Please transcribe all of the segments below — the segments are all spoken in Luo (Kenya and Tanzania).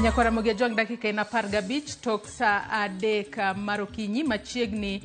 Nyakora Ramogi jwang dakika ina parga bich tok sa adeka marokinyi machiegni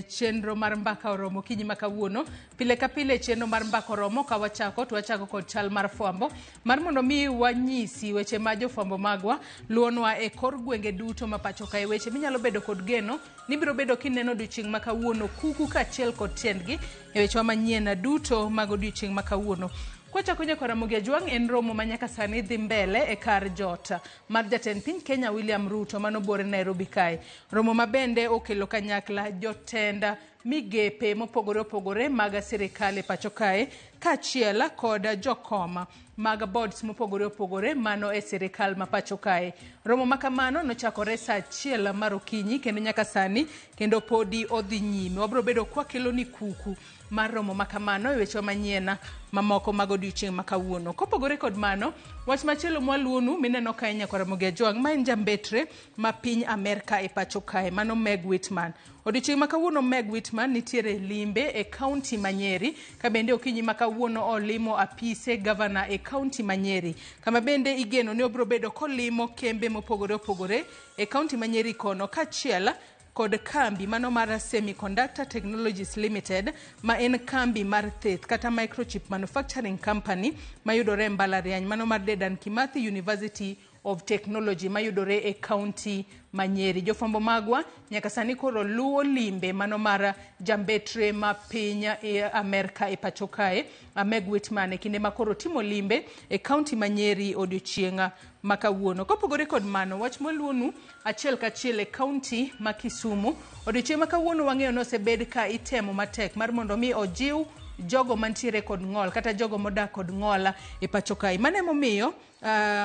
chenro mar mbaka oromo kinyi makawuono. Pile ka pile chenro mar mbaka oromo ka wachako kod chal mar fwambo mar mondo mi wanyisi weche ma jofwambo magwa luonwa e kor gwenge duto mapacho kae, weche minyalo bedo kod geno ni biro bedo kineno odiochieng' makawuono kuku kachiel kod tiendgi e weche manyien duto mag odiochieng' makawuono. Kwachako Nyakora Ramogi jwang en romo manyaka sani dhi mbele e kar jota mar jatend piny Kenya William Ruto manobore Nairobi kae. Romo mabende okelo kanyakla jotenda migepe mopogore opogore mag sirikal e pacho kae kachiel kod jokoma mag boards mopogore opogore mano e sirikal mapacho kae. Romo makamano nochakore saa 1 mar okinyi kendo nyaka sani kendo podi odhi nyime. Wabro bedo kwa kelo ni kuku mar romo makamano e weche manyien mamoko mag odiochieng' makawuono. Kopogore kod mano, wach machielo mwaluonu mineno kae Nyakora Ramogi jwang ma en jambetre ma piny Amerika e pacho kae mano Meg Whitman. Odiochieng' makawuono Meg Whitman nitiere limbe e kaunti Manyeri, ka bende okinyi makawuono olimo apise gavana e kaunti Manyeri. Kama bende igeno ni obro bedo kolimo kembe mopogore opogore e kaunti Manyeri kono kachiel kod kambi mano mar Semiconductor Technologies Limited ma en kambi mar theth kata microchip manufacturing company mayudore mbalariany mano mar Dedan Kimathi University of Technology mayudore e kaunti Manyeri. Jofwambo magwa nyaka sani koro luwo limbe mano mar jambetre ma piny e Amerika e pacho kae Meg Whitman e kinde makoro timo limbe e kaunti Manyeri odiochieng' makawuono. Kopogore kod mano, wach moluonu achiel kachiel e kaunti ma Kisumu odiochieng' makawuono wang'eyo nosebed ka itemo matek mar mondo mi ojiw jogo mantiere kod ng'ol kata jogo modak kod ng'ol e pacho kae. Mane momiyo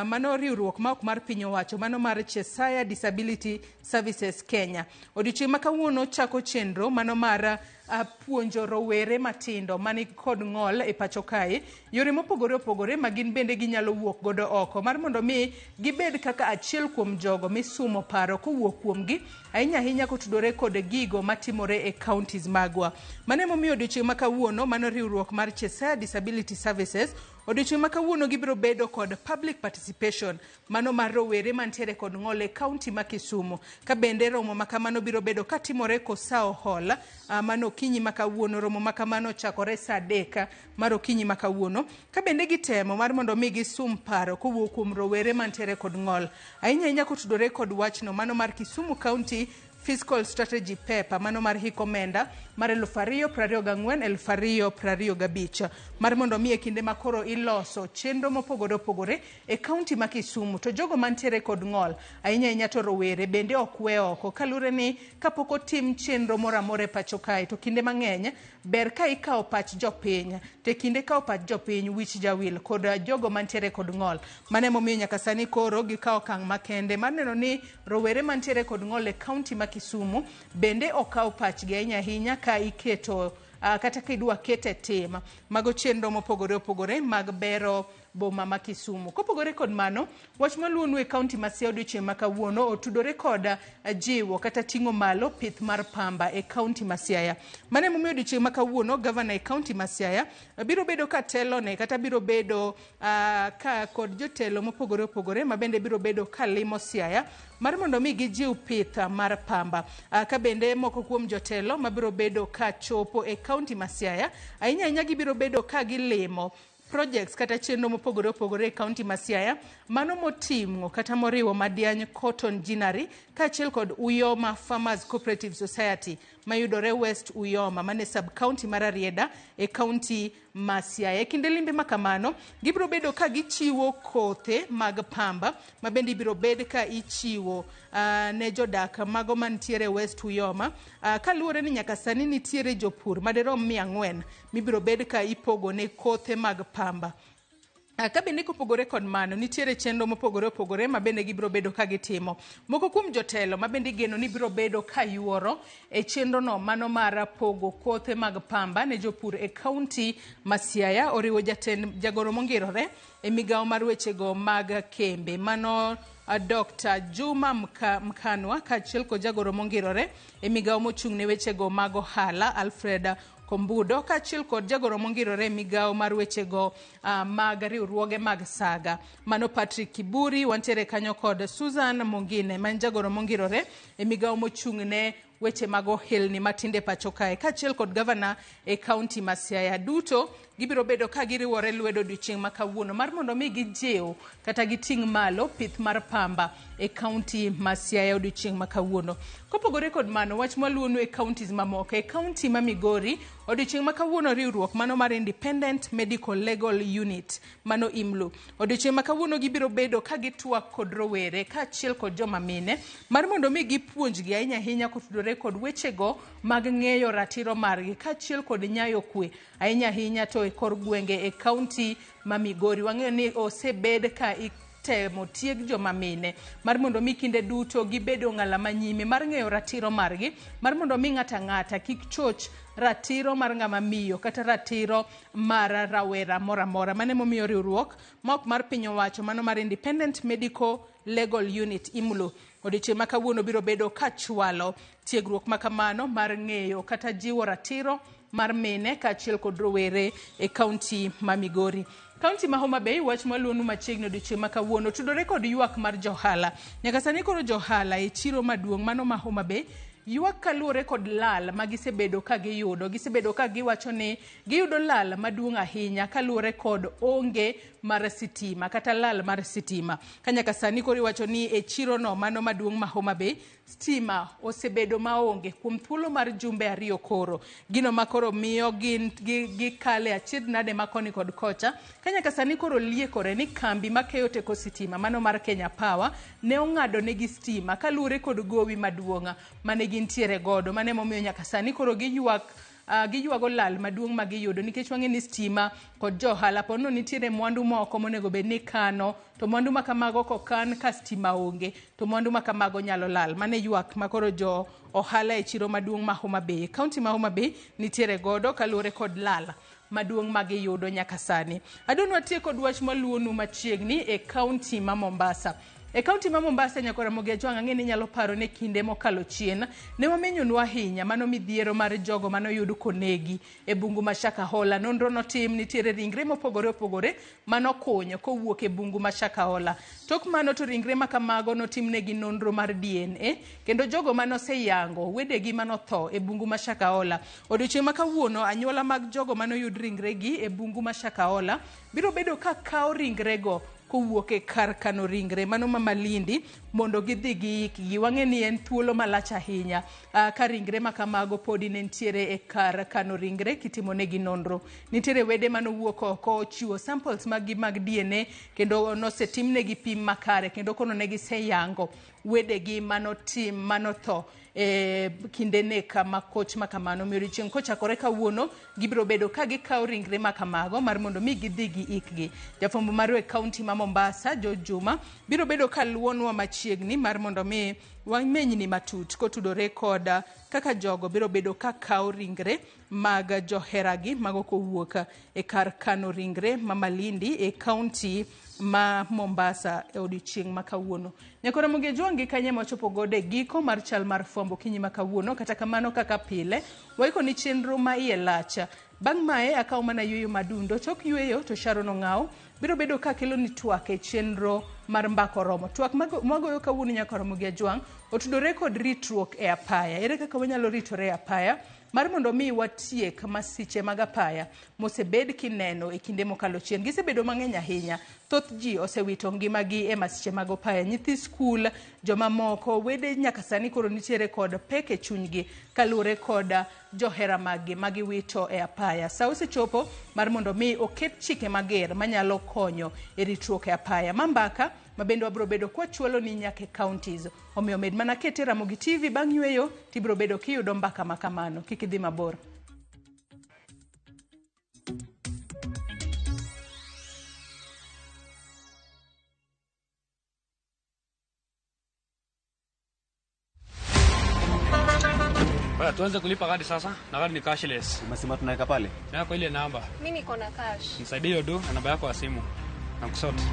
mano riwruok ma ok mar piny owacho mano mar Cheshire Disability Services Kenya odiochieng' makawuono chako chenro mano mar puonjo rowere matindo mani kod ng'ol e pacho kae yore mopogore opogore ma gin bende ginyalo wuok godo oko mar mondo mi gibed kaka achiel kuom jogo misumo paro kowuok kuomgi ahinya kotudore kod gigo matimore e counties magwa. Mane momiyo odiochieng' makawuono mano riwruok mar Cheshire Disability Services odiochieng' makawuono gibiro bedo kod public participation mano mar rowere mantiere kod ng'ol e kaunti ma Kisumu. Ka bende romo makamano biro bedo katimore Kosao Hall mano okinyi makawuono. Romo makamano chakore saa 3 mar okinyi makawuono. Ka bende gitemo mar mondo mi gisum paro kowuok kuom rowere mantiere kod ng'ol ahinya kotudore kod wachno mano mar Kisumu County Fiscal Strategy Paper mano mar hik omenda mar 2024-2025 mar mondo mi e kinde makoro iloso chenro mopogore opogore e kaunti ma Kisumu to jogo mantiere kod ng'ol ahinya to rowere bende okwe oko kalure ni kapok otim chenro moramora e pacho kae to kinde mang'eny ber ka ikawo pach jopiny te kinde kawo pach jopiny wich jawil kod jogo mantiere kod ng'ol. Mane momiyo nyaka sani koro gikawo kang' makende mar neno ni rowere mantiere kod ng'ol e kaunti ma Kisumu bende okaw pachgi ahinya ka iketo kata kidwa kete tema mago chenro mopogore opogore mag bero boma ma Kisumu. Kopogore kod mano, wach maluonu e kaunti ma Siaya odiochieng' makawuono otudore kod jiwo kata ting'o malo pith mar pamba e kaunti ma Siaya. Mane momiyo odiochieng' makawuono gavana e kaunti ma Siaya biro bedo ka telone kata biro bedo ka kod jotelo mopogore opogore ma bende biro bedo ka limo Siaya mar mondo mi gijiw pith mar pamba. Ka bende moko kuom jotelo mabiro bedo ka chopo e kaunti ma Siaya ahinya gibiro bedo ka gilimo projects kata chenro mopogore opogore e kaunti ma Siaya mano moting'o kata moriwo Madiany Cotton Ginnery kaachiel kod Uyoma Farmers Cooperative Society mayudore West Uyoma mane sub county mar Arieda e kaunti ma Siaya. Kinde limbe makamano gibiro bedo ka gichiwo kothe mag pamba ma bende biro bed ka ichiwo ne jodak mago mantiere West Uyoma kaluwore ni nyaka sani nitiere jopur maderom 400 mibiro bed ka ipogo ne kothe mag pamba. Ka bende kopogore kod mano nitiere chenro mopogore opogore ma bende gibiro bedo ka gitimo. Moko kuom jotelo ma bende geno ni biro bedo ka yuoro e chenro no mano mar pogo kothe mag pamba ne jopur e kaunti ma Siaya oriwo jatend jagoro mongirore e migawo mar wechego mag kembe mano Dr. Juma Mkanwa kaachiel kod jagoro mongirore e migawo mochung' ne wechego mag ohala Alfred Kombudo kaachiel kod jagoro mongirore migao mar wechego mag riwruoge mag saga. Mano Patrick Kiburi, wantiere kanyo kod Susan Mongine, man jagoro mongirore e migao mochung'ne weche mag ohelni matinde pacho kae, kaachiel kod gavana e kaunti ma Siaya. Duto gibiro bedo ka giriwore lwedo odiochieng' ma kawuono mar mondo mi gijiw kata giting' malo pith mar pamba e kaunti ma Siaya odiochieng' ma kawuono. Kopogore kod mano, wach mwaluonu e kauntis mamoko. E kaunti ma Migori odiochieng' ma kawuono riwruok mano mar Independent Medical Legal Unit, mano IMLU, odiochieng' ma kawuono gibiro bedo ka gitwak kod rowere kaachiel kod joma mine mar mondo mi gipuonjgi ahinya kotudore kod wechego mag ng'eyo ratiro margi kaachiel kod nyayo kwe ahinya to e kor gwenge e kaunti ma Migori. Wang'eyo ni osebed ka temo tieg joma mine mar mondo mi kinde duto gibedo ng'ala manyime mar ng'eyo ratiro margi, mar mondo mi ng'ata kik choch ratiro mar ng'ama miyo kata ratiro mar rawera moramora. Mane momiyo riwruok mok mar piny owacho mano mar Independent Medical Legal Unit IMLU odiochieng' ma kawuono biro bedo ka chwalo tiegruok makamano mar ng'eyo kata jiwo ratiro mar mine kaachiel kod rowere e kaunti ma Migori. Kaunti ma Homa Bay, wach mwaluonu machiegni odiochieng' ma kawuono tudore kod ywak mar johala. Nyaka sani koro johala e chiro maduong' mano ma Homa Bay ywak kaluwore kod lal magisebedo ka giyudo. Gisebedo ka giwacho ni giyudo lal maduong' ahinya kaluwore kod onge mar sitima kata lal mar sitima. Kanyaka sani koro iwacho ni e chiro no mano maduong' ma Homa Bay stima osebedo maonge kuom thuolo mar jumbe 2 koro. Gino makoro miyo gikale achiedh nade makoni kod kocha. Kanyaka sani koro liekore ni kambi makeyo teko sitima mano mar Kenya Power ne ong'ado negi stima kaluwore kod gowi maduong'a mane gintiere godo. Mane momiyo nyaka sani koro giywago lal maduong' ma giyudo nikech wang'e ni stima kod johala pono nitiere mwandu moko monego bed ni kano, to mwandu makamago kokan ka stima onge to mwandu makamago nyalo lal. Mane ywak makoro jo ohala e chiro maduong' ma Homa Bay. Kaunti ma Homa Bay nitiere godo kaluwore kod lal maduong' ma giyudo nyaka sani. Adonwa tie kod wach mwaluonu machiegni e kaunti ma Mombasa. E kaunti ma Mombasa nyako Ramogi ang'e ni nyalo paro ne kinde mokalo chien ne wamenyonu ahinya mano midhiero mar jogo mano yud konegi e bungu ma Shakahola. Nonro notim nitiere ringre mopogore opogore mano konyo kowuok e bungu ma Shakahola. Tok mano to ringre makamago notimnegi nonro mar DNA kendo jogo mano seyango wedegi mano tho e bungu ma Shakahola. Odiochieng' ma kawuono anyuola mag jogo mano yud ringregi e bungu ma Shakahola biro bedo ka kawo ringrego kowuok e kar kano ringre mano ma Malindi mondo gidhi giikgi. Wang'e ni en thuolo malach ahinya ka ringre makamago podi ne ntiere e kar kano ringre kitimo negi nonro. Nitiere wede mano wuok oko chiwo samples mag DNA kendo nosetimnegi pim makare kendo kono negi seyango wedegi mano tho kinde ne kama koch makamano. Odiochieng' kochakore kawuono gibiro bedo ka gikawo ringre makamago mar mondo mi gidhi giikgi. Jafwambo mar e kaunti ma Mombasa George Juma biro bedo ka luonwa machiegni mar mondo mi wamenyni matut kotudore kod kaka jogo biro bedo ka kawo ringre mag joheragi mago kowuok e kar kano ringre ma Malindi e kaunti ma Mombasa e odiochieng' ma kawuono. Nyako Ramogi jwangi kanye mochopo gode giko mar chal mar fwambo kinyi ma kawuono. Kata kamano kaka pile waiko ni chenro ma iye lacha. Bang' mae akaw mana yueyo madundo tok yueyo to Sharon Ong'aw biro bedo ka kelo ni twak e chenro mar mbako romo. Twak magoyo kawuono nyako Ramogi jwang otudore kod ritruok e apaya. Ere kaka wanyalo ritore e apaya mar mondo mi watiek masiche mag apaya mosebed kineno e kinde mokalo chien. Gisebedo mang'eny ahinya. Thoth ji osewito ngimagi e masiche mag apaya. Nyithi skul, joma moko, wede nyaka sani koro nitiere kod pek e chunygi kaluwore kod johera magiwito e apaya. Sa osechopo mar mondo mi oket chike mager manyalo konyo e ritruok e apaya. Mambaka mabende wabiro bedo kwa chuolo ni nyake counties. Omiyo med mana kete RamogiTV bang' yueyo tibiro bedo kiyudo mbaka makamano. Kik idhi mabor. Baya tuanze kulipa kadi sasa, na kadi ni cashless. Umesema tunaweka pale? Na kwa ile namba. Mimi niko na cash. Nisaidie hiyo do na namba yako ya simu. Nakusote.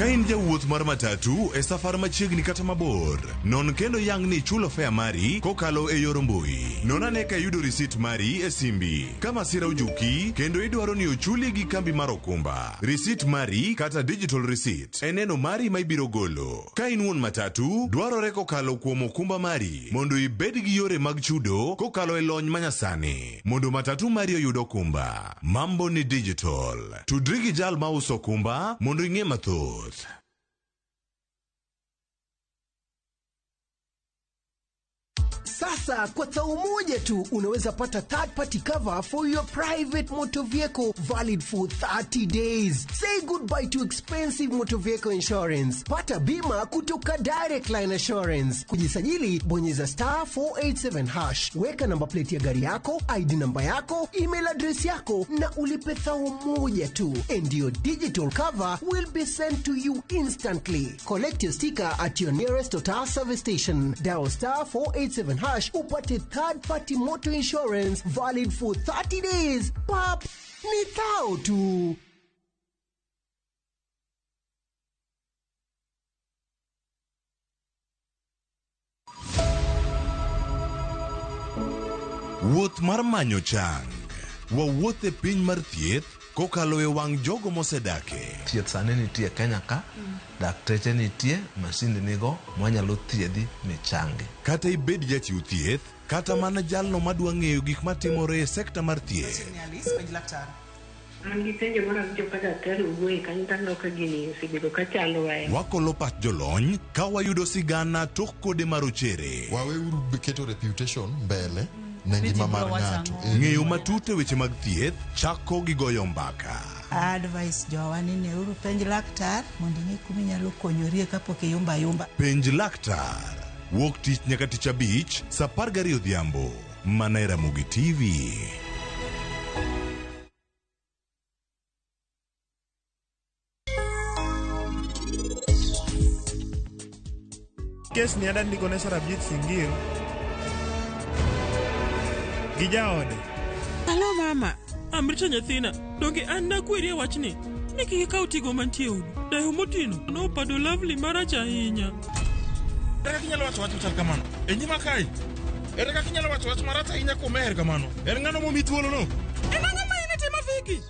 Ka in jawuoth mar matatu e safar machiegni kata mabor, non kendo yang ni chulo fare mari kokalo e yor mbui. Non ane ka yudo risit mari e simbi. Ka masira ojuki kendo idwaro ni ochuli gi kambi mar okumba. Risit mari kata digital receipt e neno mari ma ibiro golo. Ka in wuon matatu, dwarore kokalo kuom okumba mari mondo ibed gi yore mag chudo kokalo e lony manyasani. Mondo matatu mari oyud okumba. Mambo ni digital. Tudri gi jal ma uso okumba mondo ing'e mathoth. Sasa kwa thao moja tu unaweza pata third party cover for your private motor vehicle valid for 30 days. Say goodbye to expensive motor vehicle insurance. Pata bima kutoka Direct Line Assurance. Kujisajili bonyeza *487#. Weka namba plate ya gari yako, ID namba yako, email address yako na ulipe thao moja tu. And your digital cover will be sent to you instantly. Collect your sticker at your nearest Total service station. Dial *487# upate third party motor insurance valid for 30 days. Pap, ni thao tu. Wuoth mar manyo chang. Wawuoth e piny mar thieth kokalo e wang' jogo mosedake. Thieth sani nitie Kenya ka, dakteche nitie, masinde nigo mwanyalo thiedhi michangi. Kata ibed jachiw thieth, kata mana jalno madwa ng'eyo gik matimore e sekta mar thieth. Wakolo pat jolony ka wayudo sigana tok kode marochere. Waweuru keto reputation mbele ne ngima mar ng'ato. Ng'eyo matut e weche mag thieth chako gi goyo mbaka. Advice jowani ne uru penj laktar mondo ing'e kuma inyalo konyorie kapok iyumba. Penj laktar. Wuok tich nyaka tich abich, saa 12 odhiambo. Mana e Ramogi TV. Kes ni ada ndiko ne Sarabjit Singir Gijaode. Hello mama, amrita nyathina. Donge an nakweri wachni ni kik kaw tigo mantie udu. Dayo motino no pado lovely maracha ahinya. Ere kinyalo wacho wach machal kamano? E nyima kai. Ere kaka kinyalo wacho wach marach ahinya kuom mer kamano? Ere ng'ano momi thuolo no? E nang'o ma in timo Viki?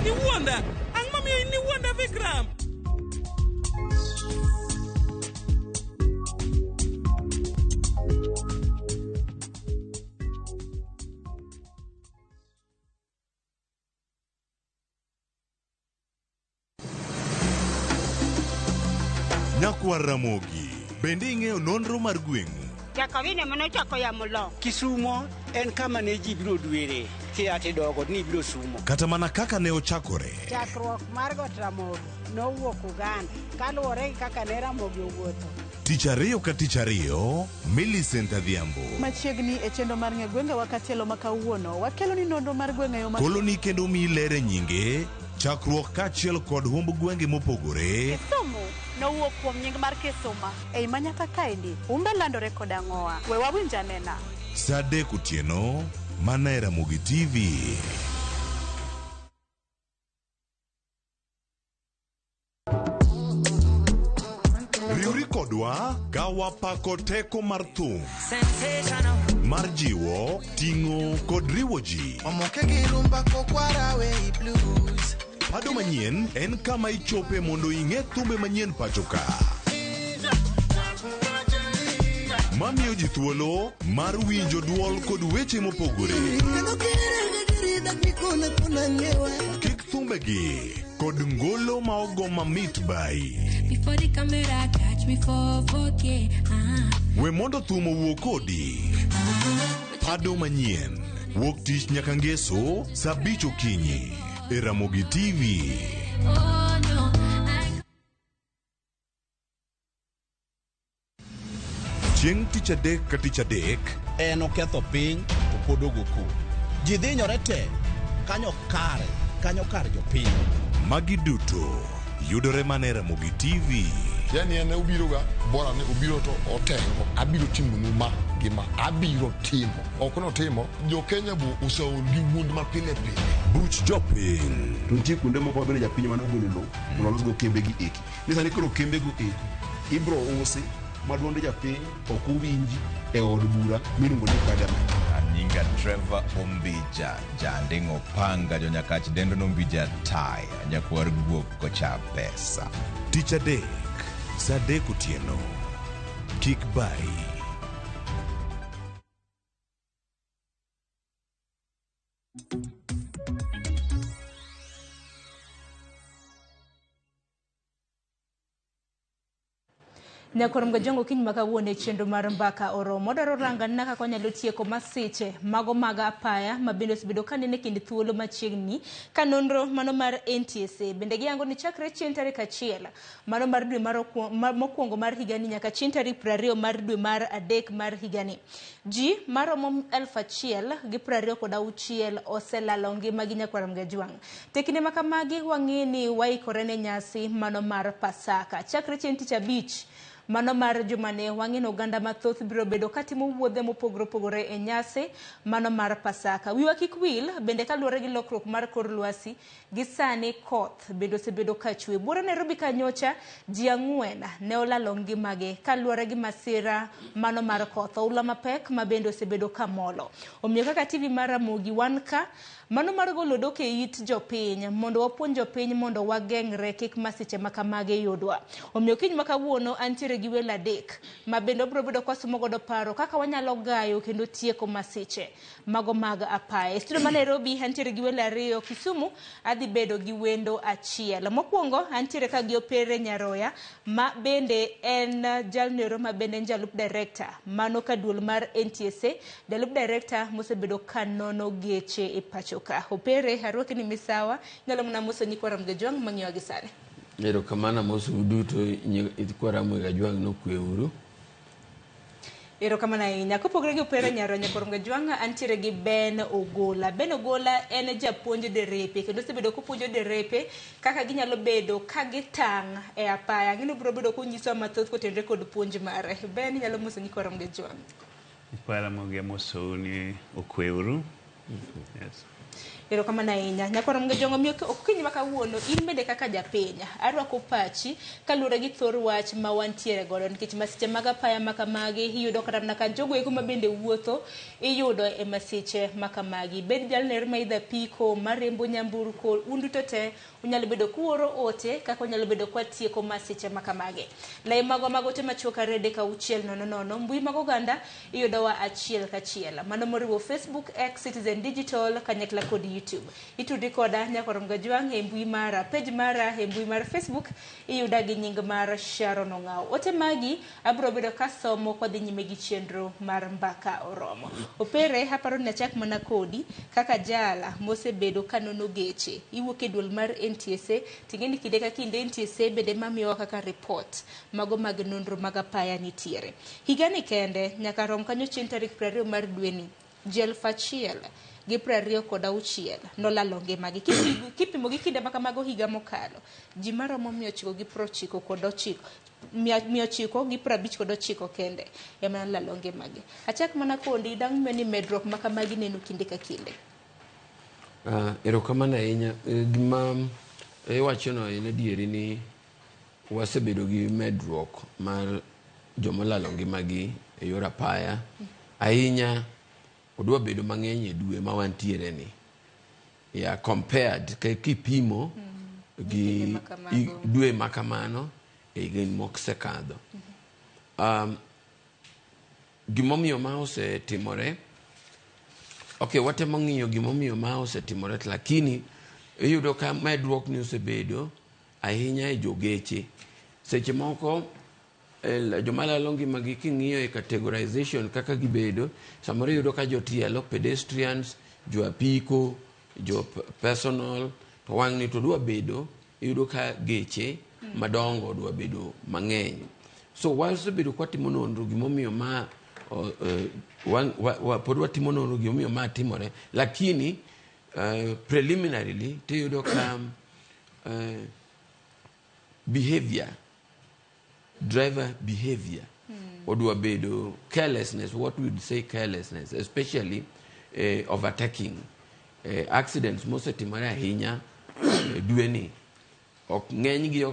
Ni wuonda. Ang' mamiyo in ni wuonda Vikram. Nyakwa Ramogi, bende ing'eyo nonro mar gweng'u? Jakawine mano chako ya mulo. Kisumo en kama ne ji biro dwere. Kiati dogo ni biro sumo. Kata mana kaka ne ochakore. Chakruok mar got Ramogi nowuok Uganda. Kaluwore kaka ne Ramogi owuotho. Tich ariyo ka tich ariyo, Millicent Adhiambo. Machiegni e chendo mar ng'e gwenge wakatielo makawuono. Wakelo ni nonro mar gwenge yo Koloni kendo mi lere nyinge. Chakruok kachiel kod humb gwenge mopogore. Kisumu nowuok kuom nying mar Kisuma. Ei manyaka kaendi, umbe landore kod ang'owa. We wawinj anena. Saa 3 otieno, mana e Ramogi TV. Riuri kodwa ka wapako teko mar thum, mar jiwo, ting'o kod riwo ji. Omoke gi rumba kokwara we blues. Pado manyien en kama ichope mondo ing'e thumbe manyien pachoka. Mamiyo ji thuolo mar winjo duol kod weche mopogore. Kik thumbe gi kod ngolo ma ogo mamit bai. Before the camera catch me for 4K. We mondo thum owuo kodi. Pado manyien wuok tich nyaka ngeso saa 5 okinyi e Ramogi TV. Oh no. Chieng' tich adek ka tich adek en oketho piny to pod ogoku. Ji dhinyore te kanyo kar jopiny. Magi duto yudore mana e Ramogi TV. yani ene ubiro ga bora ne ubiro to otengo abiro timo numa gima abiro timo okono timo jo Kenya bu usaul gi wund ma pile buch jopiny to nitie kuonde moko bende japiny mano golo lo mondo los go kembe gi eki ni sani koro kembe go eki ibro usi maduonde japiny ok uwinji e od bura miluongo ni parliament. Nyinga Trevor Ombija jandingo panga jo nyakach dendo nombija tai nyakwar guok kocha pesa tich adek saa 3 otieno kik bai. Nyakorom jongo kiny makawuone chenro mar mbaka oromo daro ranga naka konyalo tieko masiche mago maga apaya mabende osebedo kanene kind thuolo machiegni ka nonro mano mar NTSA bende giyango ni chakre chieng' tarik 1 mano mar dwe mokwongo mar higani nyaka chieng' tarik 20 mar dwe mar adek mar higani ji maromo 1,026 oselalo ngimagi Nyakorom Gajwang'. Tekine makamagi wang'eni waikore ne nyasi mano mar Pasaka chakre chieng' tich abich mano mar jumane wang'eno oganda mathoth biro bedo katimo wuodhe mopogore opogore e nyasi mano mar Pasaka. Wiwa kik wil bende kaluwore gi lokruok mar kor lwasi gi sani koth bende osebedo kachwe. Buora Nairobi kanyocha ji 4 ne olalo ngimagi kaluwore gi masira mano mar koth oula mapek ma bende osebedo kamolo. Omiyo kaka TV mar Ramogi wan ka mano mar golo dok e it jopiny mondo wapuonj jopiny mondo wageng're kik masiche makamage yudwa. Omiyo kiny makawuono antiere gi welo 3 ma bende obro bedo kwasumo godo paro kaka wanyalo gayo kendo tieko masiche mago mag apaya. Studio ma Nairobi antiere gi welo 2, Kisumu adhi bedo gi wendo 1. Mokwongo antiere ka gi Opere Nyaroya ma bende en jalnero ma bende jalup director mano ka duol mar NTSA jalup director mosebedo kanono geche e pacho ka. Opere harwaki ni misawa nyalo mna moso Nyakorom Gajwang' mang'iyo gi sani. Ero kamana moso uduto Nyakorom Gajwang' no kweuru. Ero kamana inya kopogre gi Opere Nyakorom Gajwang' antiere gi Ben Ogola. Ben Ogola en japuonj derepe kendo osebedo kopuonjo derepe kaka ginyalo bedo ka gitang' e apaya. Ng'ino biro bedo konyiso mathoth kotenre kod puonj mare. Ben nyalo moso Nyakorom Gajwang'. Ramogi moso ni okweuru. Yes. Ero kamana inya Nyakorom Gajwang' omiyo okiny makawuono in bende kaka japiny arwako pachi kaluwore gi thor wach ma wantiere godo nikech masiche mag apaya makamagi iyudo kata mana ka jogo eko ma bende wuotho iyudo e masiche makamagi. Bed jalner ma idha piko marembo nyamburko unduto te unyalo bedo kuoro ote kaka unyalo bedo kwa tieko masiche makamagi. Lai mago te machuoka rede ka 600 mbui mag oganda iyudo wa 1 ka 1 mano moriwo Facebook, X, Citizen Digital kanyakla kod YouTube. Itudi koda Nyakorom Gajwang' e mbui mara page mara e mbui mar Facebook iyuda gi nying mar Sharon Ong'aw. Ote magi abro bedo kasomo kwa dhi nyime gi chenro mar mbaka oromo. Opere haparo na chak mana kodi kaka jala mosebedo kanono geche iwuok e duol mar NTSA tingeni kinde ka kinde NTSA bende mamiyo kaka report mago mag nonro mag apaya nitiere. Higani kende nyaka rom kanyo chieng' tarik 20 mar dweni ji 1,000 gi 26 nolalo ngimagi kipimo gi kinde makamago higa mokalo ji maromo 959 kende ema nolalo ngimagi. Achak mana kondi dang' meni medruok makamagi neno kinde ka kinde. Ero kamana inya gima wachono en adieri ni wasebedo gi medruok mar jomolalo ngimagi e yor apaya ahinya odwa bedo mang'eny e dwe ma wantiere ni compared ka kipimo gi dwe makamano e higa mosekadho. Gimomiyo ma osetimore watemo ng'iyo gimomiyo ma osetimore lakini iyudo ka medruok ni osebedo ahinya e jogeche. Seche moko jomalalo ngimagi king'iyo e categorization kaka gibedo samoro iyudo ka jotielo pedestrians, jo apiko, jo personal to wang'ni to dwa bedo iyudo ka geche madongo dwa bedo mang'eny. So wasebedo kwatimo nonro gimomiyo ma pod watimo nonro gimomiyo ma timore lakini preliminarily tiyudo ka behavior driver behavior. Odwa bedo carelessness, what we would say carelessness, especially overtaking. Accidents mosetimore ahinya dueni. Ng'enygi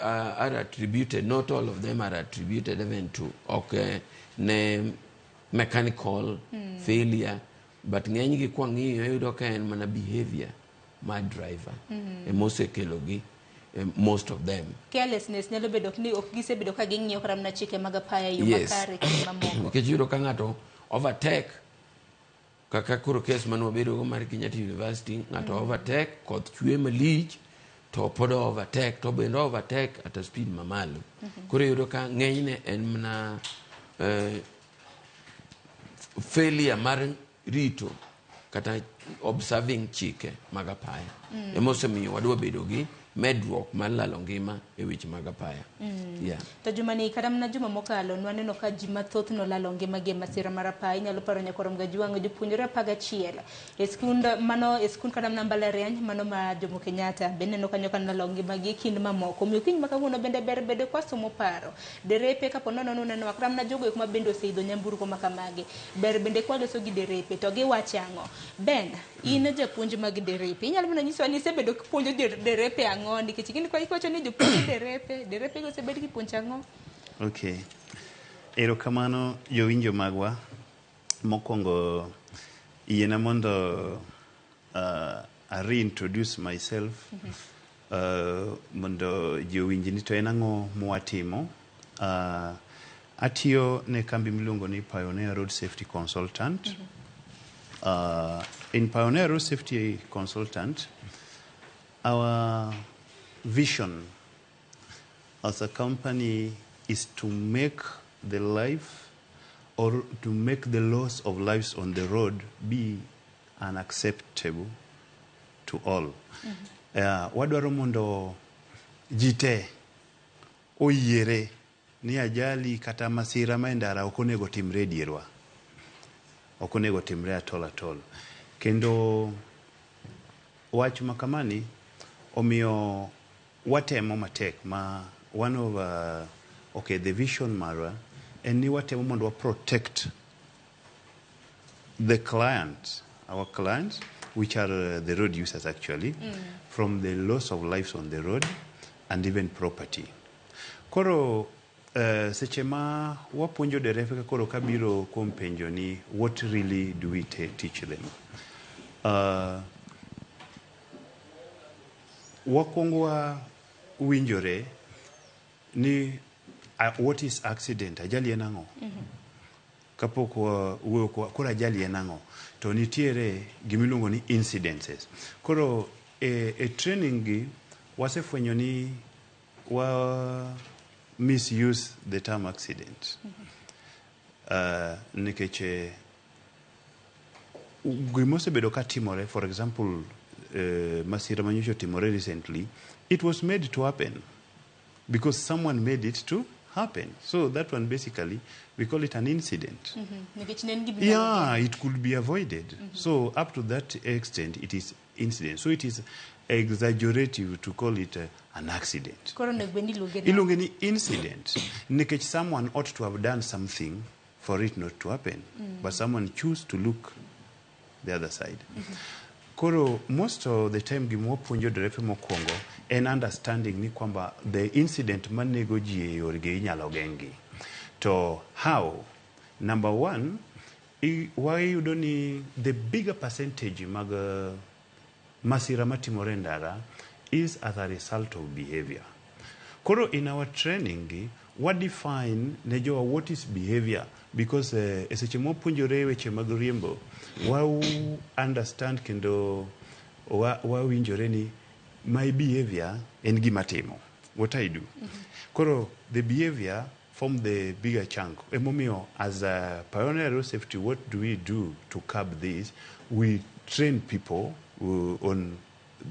are attributed, not all of them are attributed even to ne mechanical failure, but ng'enygi kwa ng'iyo yudo ka en mana behavior my driver mosekelogi most of them. Carelessness nyalo bedo ni ok gisebedo ka ging'iyo kata mana chike mag apaya yo Yes. makare kendo mamoko. Nikech yudo ka ng'ato overtake kaka koro kes mane wabedo go mar Kenyatta University, ng'ato overtake, koth chwe malich, to pod overtake, to bende overtake at a speed mamalo. Koro yudo ka ng'enyne en mana failure mar rito kata observing chike mag apaya. Emosemiyo wadwa bedo gi medruok mar lalo ngima e weche mag apaya. Yeah. To juma ni kata mana juma mokalo nwaneno ka ji mathoth nolalo ngima gi masira mar apaya. Inyalo paro nyaka rom ga jwang'o jopuonjre 11 e skund kata mana mbalariany mano ma Jomo Kenyatta bende neno kanyo kan lalo ngima gi kind mamoko. Omiyo kiny makawuono bende ber bedo kwa somo paro derepe kapo nono neno kata mana jogo ma bende oseidho nyamburko makamagi ber bende kwa loso gi derepe to giwacho ang'o. Ben, in japuonj mag derepe, inyalo mana nyiso ni sebedo puonjo derepe ang'o nikech gin kwa ikocho ni jopuonj derepe go sebed gi puonj ang'o. Okay. Erokamano jowinjo magwa. Mokwongo yiena mondo I reintroduce myself mondo jowinj ni to en ang'o mwatimo. Atiyo ne kambi miluongo ni Pioneer Road Safety Consultant. In Pioneer Road Safety Consultant, our vision as a company is to make the life or to make the loss of lives on the road be unacceptable to all. Wadwaro mondo jite oyiere ni ajali kata masira ma ndara ok onego timre dierwa. Ok onego timre at all. Kendo wach makamani omiyo watemo matek ma one of the vision marwa en ni watemo mondo protect the clients, our clients, which are the road users actually, from the loss of lives on the road and even property. Koro seche ma wapuonjo derepe ka koro kabiro kuom penjo ni what really do we teach them? Wakwongo winjore ni what is accident? Ajali en ang'o? Kapok wuoyo koro ajali en ang'o? To nitiere gimiluongo ni incidences. Koro e training gi wasefwenyo ni misuse the term accident. Nikech gimosebedo ka timore, for example, masira manyocho timore recently, it was made to happen because someone made it to happen. So that one basically, we call it an incident. Yeah, it could be avoided. So up to that extent, it is incident. So it is exaggerative to call it an accident. Ilunge ni incident. Nikech someone ought to have done something for it not to happen. But someone choose to look the other side. Koro, most of the time gimo puonjo derepe mokwongo en understanding ni kwamba the incident manego ji e yorgi inyalo gengi. To how? Number one, wayudo ni the bigger percentage mag masira matimore ndara is as a result of behavior. Koro in our training, what define ne jowa what is behavior? Because eseche mopuonjore weche mag riembo, understand kendo winjore ni my behavior en gima timo. What I do. Koro the behavior form the bigger chunk. Emomiyo as a Pioneer Road Safety, what do we do to curb this? We train people on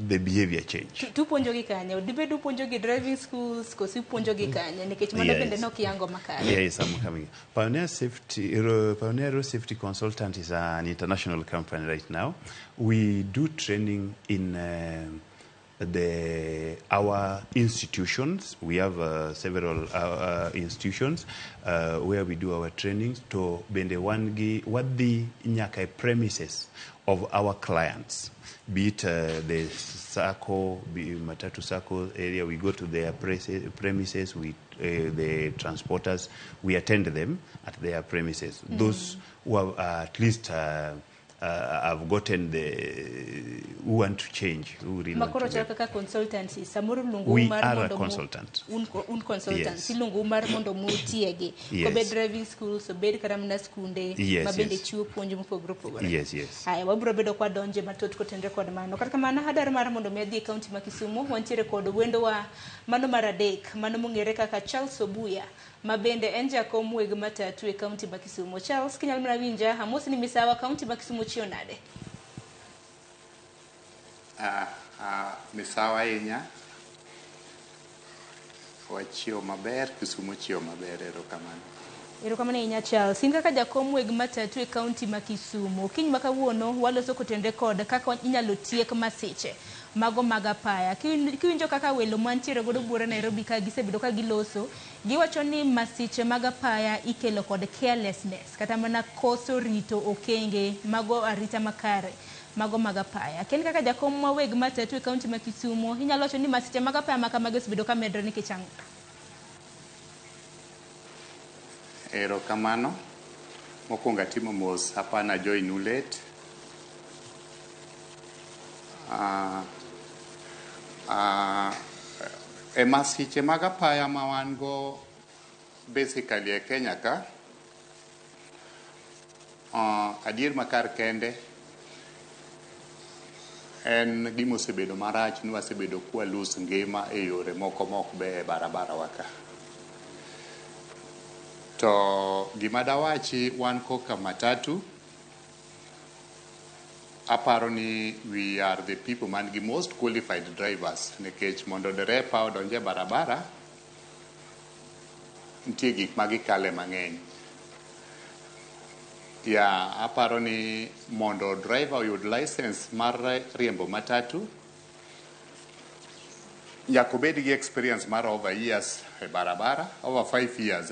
the behavior change. Tupuonjo gi kanye, dibedo puonjo gi driving schools, kosi puonjo gi kanye, nikech mano bende no kiango makare. Yes, I'm coming. Pioneer Road Safety Consultant is an international company right now. We do training in our institutions. We have several institutions where we do our trainings to bende wangi wadhi nyaka premises of our clients, be it the Sacco, Matatu Sacco area. We go to their premises, the transporters, we attend them at their premises. Those who have at least have gotten who want to change, who really want to change. We are a consultant. Consultant. Silungu mar mondo mu tiegi. Kobe driving school, so bed karamna skunde, mabende chiwo puonj mopogore opogore. Yes, yes. Aya wabro bedo kwa donje matot kotendre kod mano. Kata kamano hadar mar mondo mi adhi county ma Kisumu, wantiere kod wendo wa mano mar adek, mano mong'ere kaka Charles Obuya, mabende en jakom weg matatu e county ma Kisumu. Charles, kinyal mana winja, amosi ni misawa county ma Kisumu chio nade? Misawa inya. Wachio maber, Kisumu chio maber, erokamano. Erokamano inya Charles. In kaka jakom weg matatu e county ma Kisumu, kiny ma kawuono waloso kotende kod kaka inyalo tiek masiche mago mag apaya. Kiwinjo kaka welo mantiere godo buore Nairobi ka gisebedo ka giloso, giwacho ni masiche mag apaya ikelo kod carelessness, kata mana koso rito okenge mago arita makare mago mag apaya. Ken kaka jakom ma weg matatu e county ma Kisumu, inyalo wacho ni masiche mag apaya ma kamago osebedo ka medore nikech ang'o? Erokamano. Mokwongo atimo mos hapana join late. Masiche mag apaya ma wan go basically e Kenya ka, adier makar kende en gima osebedo marach ni wasebedo kwa lose ngima e yore moko mok be e barabara waka. To gima dawachi wan koka matatu, aparo ni we are the people man gi most qualified drivers, nekech mondo derepa odonje barabara nitie gik magikale mang'eny. Aparo ni mondo driver oyud license mar riembo matatu nyaka obed gi experience mar over years e barabara, over 5 years.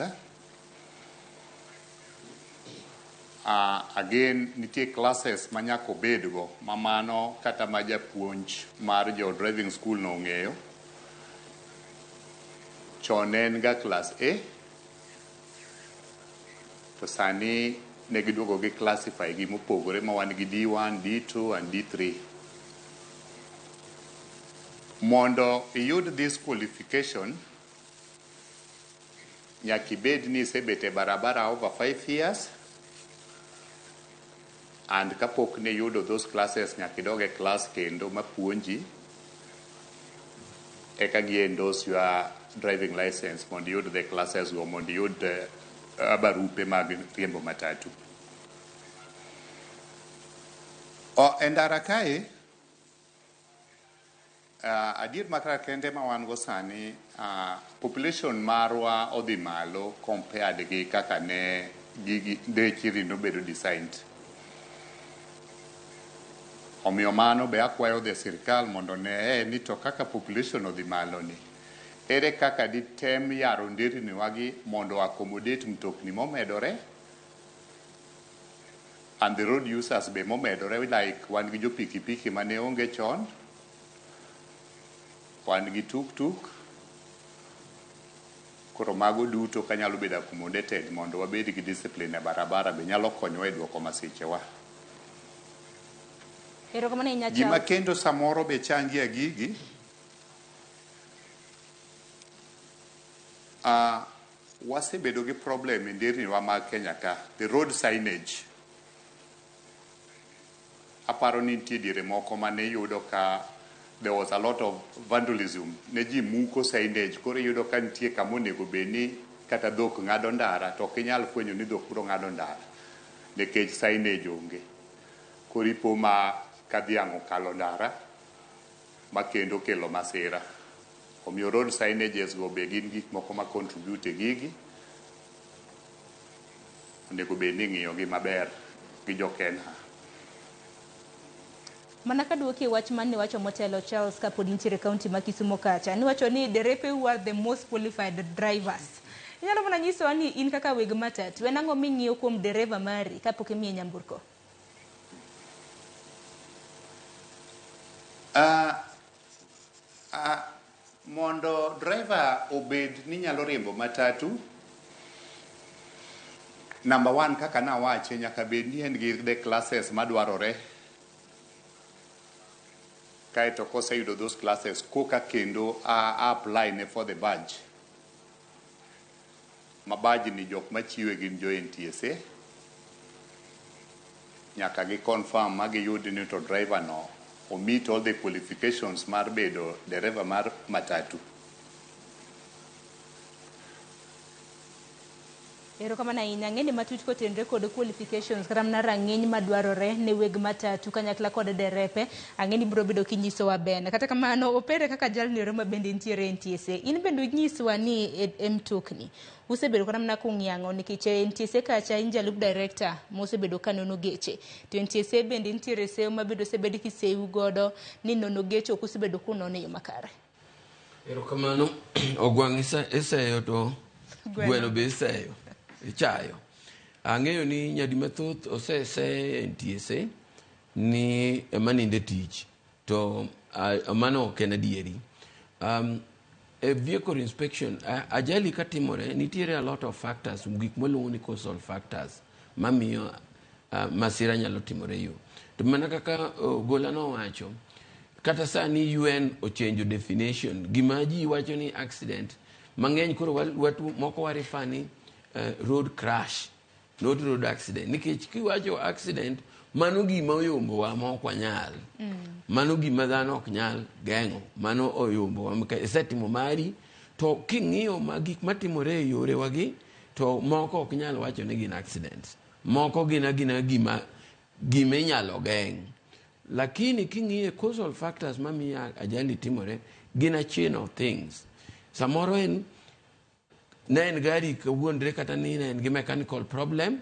Again, nitie classes ma nyaka obedgo, mamano kata ma japuonj mar jo driving school no ong'eyo. Chon en ga class A, to sani ne giduogo gi classify gi mopogore ma wan gi D1, D2 and D3. Mondo iyud this qualification, nyaka ibed ni isebet e barabara over 5 years, and kapok ne yudo those classes nyaka idog e class kendo mapuonji eka gi endorse your driving license mondo yud the classes go, mondo yud barupe mag riembo matatu. E ndara kae, adier makar kende ma wan go sani, population marwa odhi malo compared gi kaka ne dechiri nobedo designed. Omiyo mano be akwayo dhe sirkal mondo ne ni to kaka population odhi malo ni, ere kaka ditem yaro nderni wagi mondo accommodate mtokni momedore and the road users be momedore, like wan gi jo pikipiki mane onge chon, wan gi tuk-tuk, koro mago duto kanyalo bedo accommodated mondo wabed gi discipline e barabara, be nyalo konyowa e duoko masichewa. Gima kendo samoro be changi a gigi, wasebedo gi problem e nderni wa mag Kenya ka, the road signage. Aparo ni nitie diere moko mane yudo ka there was a lot of vandalism, ne ji muko signage, koro yudo ka nitie kama onego bedni kata dhok ng'ado ndara, to ok inyal fwenyo ni dhok biro ng'ado ndara nikech signage onge. Koro ipo ma ka dhiang' okalo ndara ma kendo kelo masira. Omiyo road signages go be gin gik moko ma contribute gigi, onego bed ni ng'iyo gi maber gi jo Kenya. Mana ka duoke wach man ni wacho motelo Charles kapod nitiere kaunti ma Kisumo kacha ni wacho ni derepe who are the most qualified drivers. Inyalo mana nyiso ni in kaka weg matatu en ang'o ming'iyo kuom dereva mari kapok imiye nyamburko? Mondo driver obed ni nyalo riembo matatu, number one kaka nawache nyaka bed ni en gi the classes madwarore. Kaeto koseyudo those classes koka kendo apply ne for the badge. Ma badge ni jok machiwe gin jo NTSA. Nyaka gi confirm ma giyud ni to driver no o meet all the qualifications mar bedo dereva mar matatu. Ero kama na ing'e ni matut kotenre kod qualifications kata mana rang'iny madwarore ne weg matatu kanyakla kod derepe ang'e ni biro bedo kinyiso wa bene. Kata kamano opere kaka jalni ero ma bende nitiere NTSA. In bende nyiswa ni mtokni usebedo kata mana kung'iang'o nikech NTSA kacha in jalup director mosebedo kanono geche. To NTSA bende nitiere seyo mabedo sebedi kiseu godo ni nono geche ok usebedo kunono e yo makare. Ero kamano ogwang' iseyo to gweno be iseyo. Ichayo. Ang'eyo ni nyadi mathoth osese NTSA ni maninde tich. To mano ok en adieri. A vehicle inspection, ajali katimore, nitiere a lot of factors, gik maluongo ni causal factors, mamiyo masira nyalo timore yo. To mana kaka gola no wacho, kata sani UN ochange definition, gima ji wacho ni accident, mang'eny koro watu moko warifani road crash, not road accident. Nikech kiwacho accident, mano gima oyombowa ma ok wanyal. Mano gima dhano ok nyal geng'o. Mano oyombowa. Isetimo mari, to king'iyo gik matimore e yore wagi, to moko ok nyal wacho ni gin accidents. Moko gina gima inyalo geng'. Lakini king'iyo causal factors mamiyo ajali timore, gin a chain of things. Samoro ne en gari kawuondre kata ni ne en gi mechanical problem,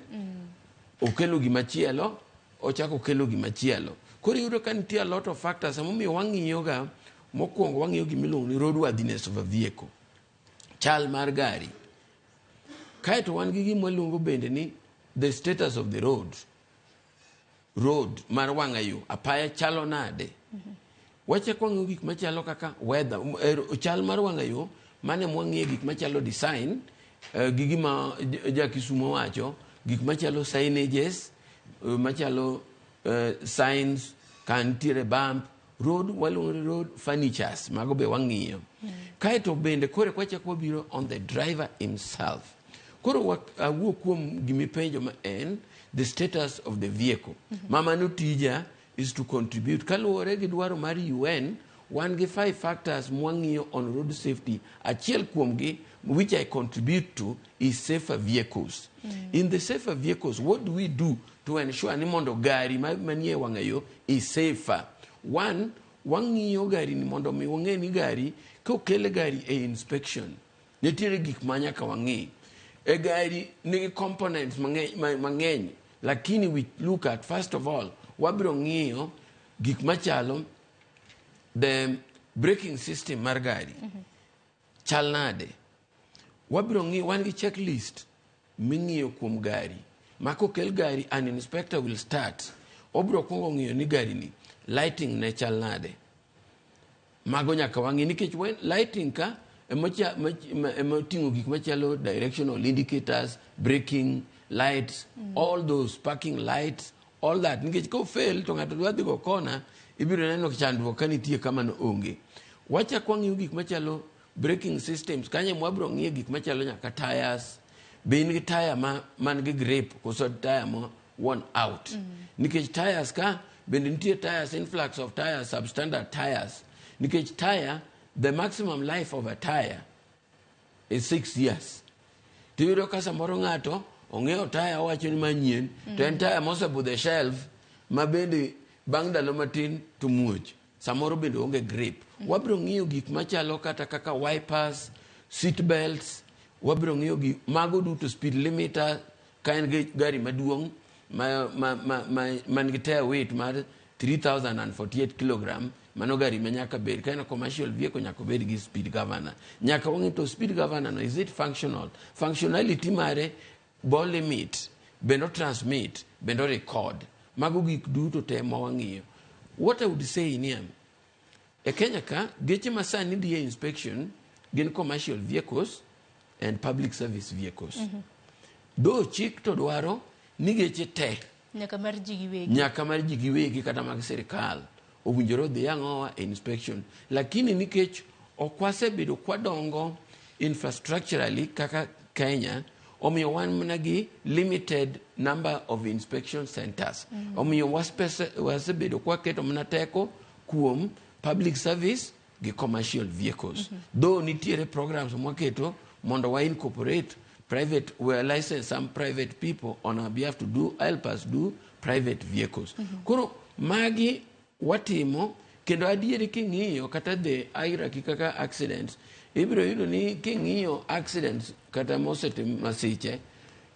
okelo gimachielo, ochako okelo gimachielo. Koro yudo ka nitie a lot of factors, momiyo wang'iyoga, mokwongo wang'iyo gimiluongo ni roadworthiness of a vehicle. Chal mar gari. Kaeto wan gi gima waluongo bende ni the status of the road. Road mar wang'ayo, apaya chalo nade. Wachako wang'iyo gik machalo kaka weather, chal mar wang'ayo, mane mwang'iye gik machalo design, gigima Kisumo wacho, gik machalo signages, machalo signs, kantiere bump, road furnitures, mago be wang'iyo. Kaeto bende kore kwachako wabiro on the driver himself. Koro awuok kuom gimipenjo ma en the status of the vehicle. Mama no tija is to contribute. Kaluwore gi dwaro mar UN, one gi 5 factors mwang'iyo on road safety. Achiel kuomgi, which I contribute to, is safer vehicles. In the safer vehicles, what do we do to ensure ni mondo gari manie wang'ayo is safer? One, wang'iyo gari ni mondo mi wang'e ni gari, kokele gari e inspection, nitiere gik manyaka wang'i. E gari nigi components mang'eny, lakini we look at, first of all, wabiro ng'iyo gik machalo the braking system mar gari. Chal nade. Wabiro ng'iyo, wan gi checklist ming'iyo kuom gari. Makokel gari, an inspector will start. Obiro kongo ng'iyo ni gari ni lighting ne chal nade. Mago nyaka wang'i nikech lighting ka emoting'o gik machalo directional indicators, braking lights, all those parking lights, all that. Nikech ko fail to ng'ato dwa dhi go kona, ibiro neno chandruok ka nitie kama no onge. Wachako wang'iyo gik machalo braking systems, kanye mwabiro ng'iyo gik machalo nyaka tires, be in gi tire man gi grip, koso tire mo worn out. Nikech tires ka, bende nitie tires, influx of tires, substandard tires. Nikech tire, the maximum life of a tire is 6 years. Tiyudo ka samoro ng'ato ong'eyo tire owacho ni manyien, to en tire mosebudhe shelf, ma bende bang' ndalo matin to muoch. Samoro bende onge grip. Wabiro ng'iyo gik machalo kata kaka wipers, seat belts, wabiro ng'iyo gik mago duto, speed limiter, ka en gari maduong' man gi tire weight mar 3048 kilogram mano gari manyaka bed kind of commercial vehicle nyaka bed gi speed governor nyaka wangi to speed governor no is it functional functionality mare ball limit bendo transmit bendo record mago gik duto te mawang'iyo. What I would say in here e Kenya ka geche masani die inspection gin commercial vehicles and public service vehicles do chik to dwaro ni geche te nyaka mar ji giwegi kata mag sirikal owinjore dhi ang'owa inspection lakini nikech okwasebedo kwadongo infrastructurally kaka Kenya omiyo wan mana gi limited number of inspection centers omiyo wasebedo kwaketo mana teko kuom public service gi commercial vehicles though nitiere programs mwaketo mondo wa incorporate private were licensed some private people on our behalf to help us do private vehicles koro magi watimo kendo adieri king'iyo kata the hierarchy kaka accidents ibiro yudo ni king'iyo accidents kata mosetim masiche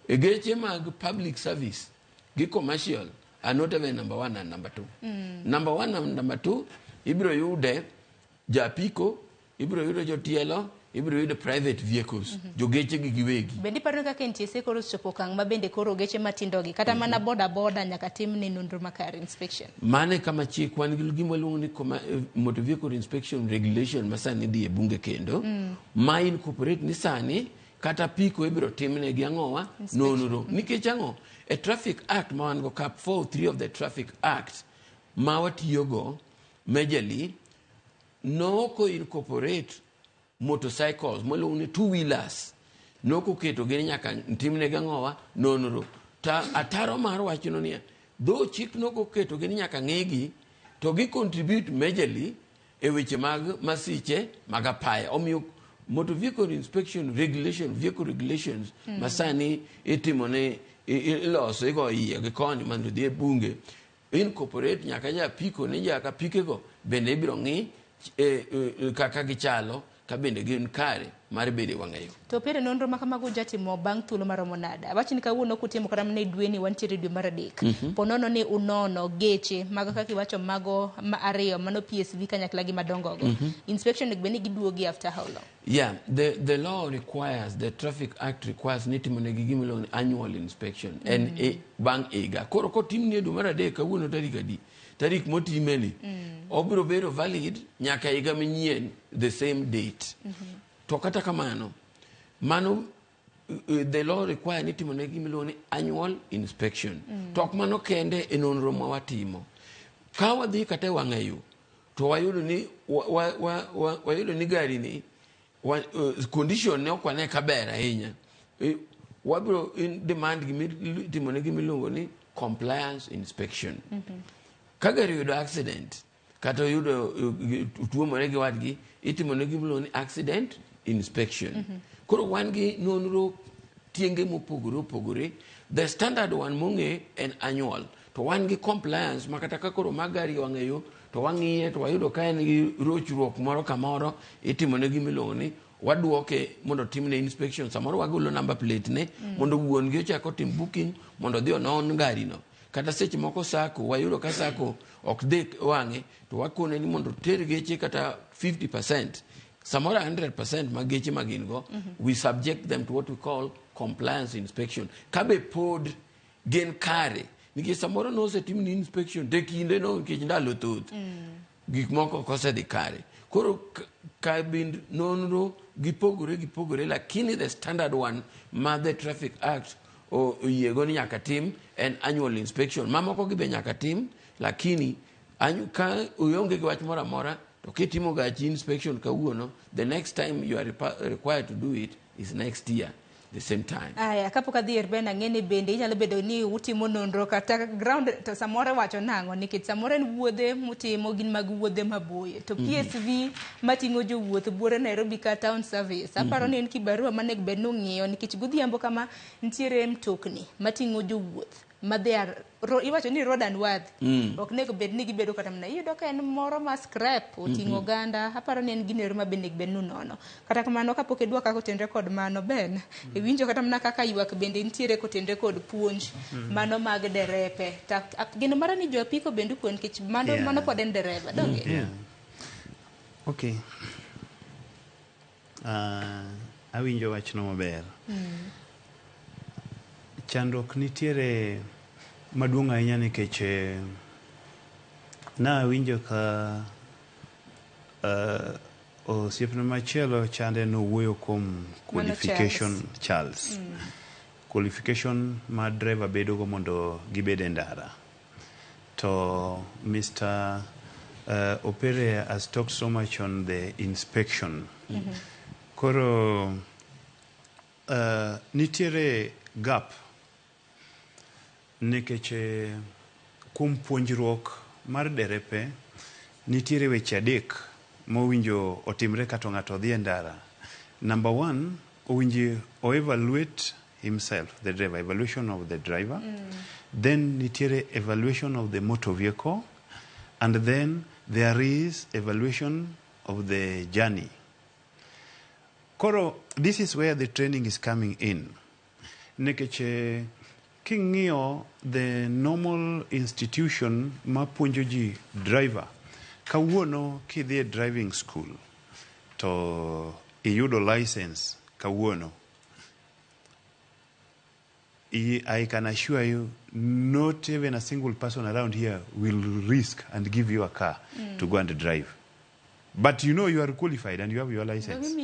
geche mag public service gi commercial are not even number 1 and number 2 number 1 and number 2 ibiro yude japiko ibiro yudo jotielo ibiro yudo private vehicles jogeche gi giwegi bende paro kaka NTSA koro chopo kang ma bende koro geche matindo gi kata mana boda nyaka tim ne nonro makar inspection mane kama chik wan gi gimo luongo ni motor vehicle inspection regulation masani die bunge kendo ma incorporate ni sani kata piko ibiro timne gi ang'owa nonro nikech ang'o a traffic act ma wan go cap 4 of the traffic act ma watiyogo majorly no incorporate motorcycles moluongo ni two wheelers noko keto gini nyaka timne gang'owa nonro ta ataro mar wachino ni though chik noko keto gini nyaka ng'igi to gi contribute majorly e weche mag masiche mag apaya omiyo motor vehicle inspection regulation vehicle regulations masani itimone iloso igo iye gi koni mandu dhie bunge incorporate nyaka ja piko ni jaka pikego bende ibiro ng'i kaka gichalo ka bende gin kare mar bede wang'ayo to pere nonro makamago jatimo bang' thuolo maromo nada awach ni kawuono kutimo kata ne dwe ni wantiere dwe mar adek ponono ni unono geche mago kaka iwacho mago ma ariyo mano PSV kanyakla gi madongo go inspection ne bende giduogi after how long? Yeah, the law requires, the traffic act requires nitimo ne gimilo annual inspection and bang' ega koro kotimni dwe mar adek kawuono tarik motimeni obiro bedo valid nyaka higa manyien the same date to kata kamano mano the law require ni timo ne gimilo ni annual inspection to ok mano kende e nonro ma watimo ka wadhi kata wang'ayo to wayudo ni gari ni condition ne okwane kaber ahinya wabiro demand timo ne gimilo ni compliance inspection kagari yudo accident kata yudo tuo more gi wadgi itimo ne gimlo ni accident inspection koro wan gi nonro tienge mopogore the standard one monge en annual to wan gi compliance makata ka koro magari wang'eyo to wang'iye to wayudo ka en gi rochruok moro kamoro itimo ne gimlo ni waduoke mondo timne inspection samoro wagolo number plate ne mondo wuon gi ochako tim booking mondo dhi onon gari no kata seche moko sako wayudo ka sako ok dek wang'e to wakone ni mondo ter geche kata 50% samora 100% mag geche magin go we subject them to what we call compliance inspection kabe pod gen kare nikech samoro no setimni inspection de kinde no nikech ndalo thoth gik moko kosedhi kare koro kabind nonro gipogore lakini the standard one ma the traffic act o yego ni nyaka tim en annual inspection mamoko gibe nyaka tim lakini ka uyonge gi wach mora mora to kitimo gachi inspection kawuono the next time you are required to do it is next year the same time. Aya kapok adhier ben ang'eni bende inyalo bedo ni utimo nonro kata ground to samoro wacho nang'o nikech samoro en wuodhe mutimo gin mag wuodhe maboyo to PSV mating'o jowuoth buore Nairobi ka town service aparo ni en kibarua mane bed nong'iyo nikech godhiambo kama ntiere mtokni mating'o jowuoth madhiar iwacho ni road and worth ok nego bed ni gibedo kata mana iyudo ka en moro ma scrap oting'o oganda aparo ni en ginero ma bende bed nunono kata kamano kapok idwa kaka otenre kod mano ben iwinjo kata mana kaka ywak bende nitiere kotenre kod puonj mano mag derepe geno mara ni jo apiko bende kuon kech mano pod en dereva donge okay awinjo wachno maber chandruok nitiere maduong' ahinya nikech nawinjo ka osiepna machielo chande nowuoyo kuom qualification Charles qualification ma driver bedogo mondo gibed e ndara to Mr. Opere has talked so much on the inspection koro nitiere gap nikech kuom puonjruok mar derepe nitiere weche adek mowinjo otimre kato ng'ato dhi e ndara. Number one, owinjo evaluate himself, the driver, evaluation of the driver. Then nitiere evaluation of the motor vehicle, and then there is evaluation of the journey. Koro, this is where the training is coming in. Nikech king'iyo the normal institution ma puonjo ji driver kawuono kidhi e driving school to iyudo license kawuono I can assure you not even a single person around here will risk and give you a car to go and drive. But you know you are qualified and you have your license.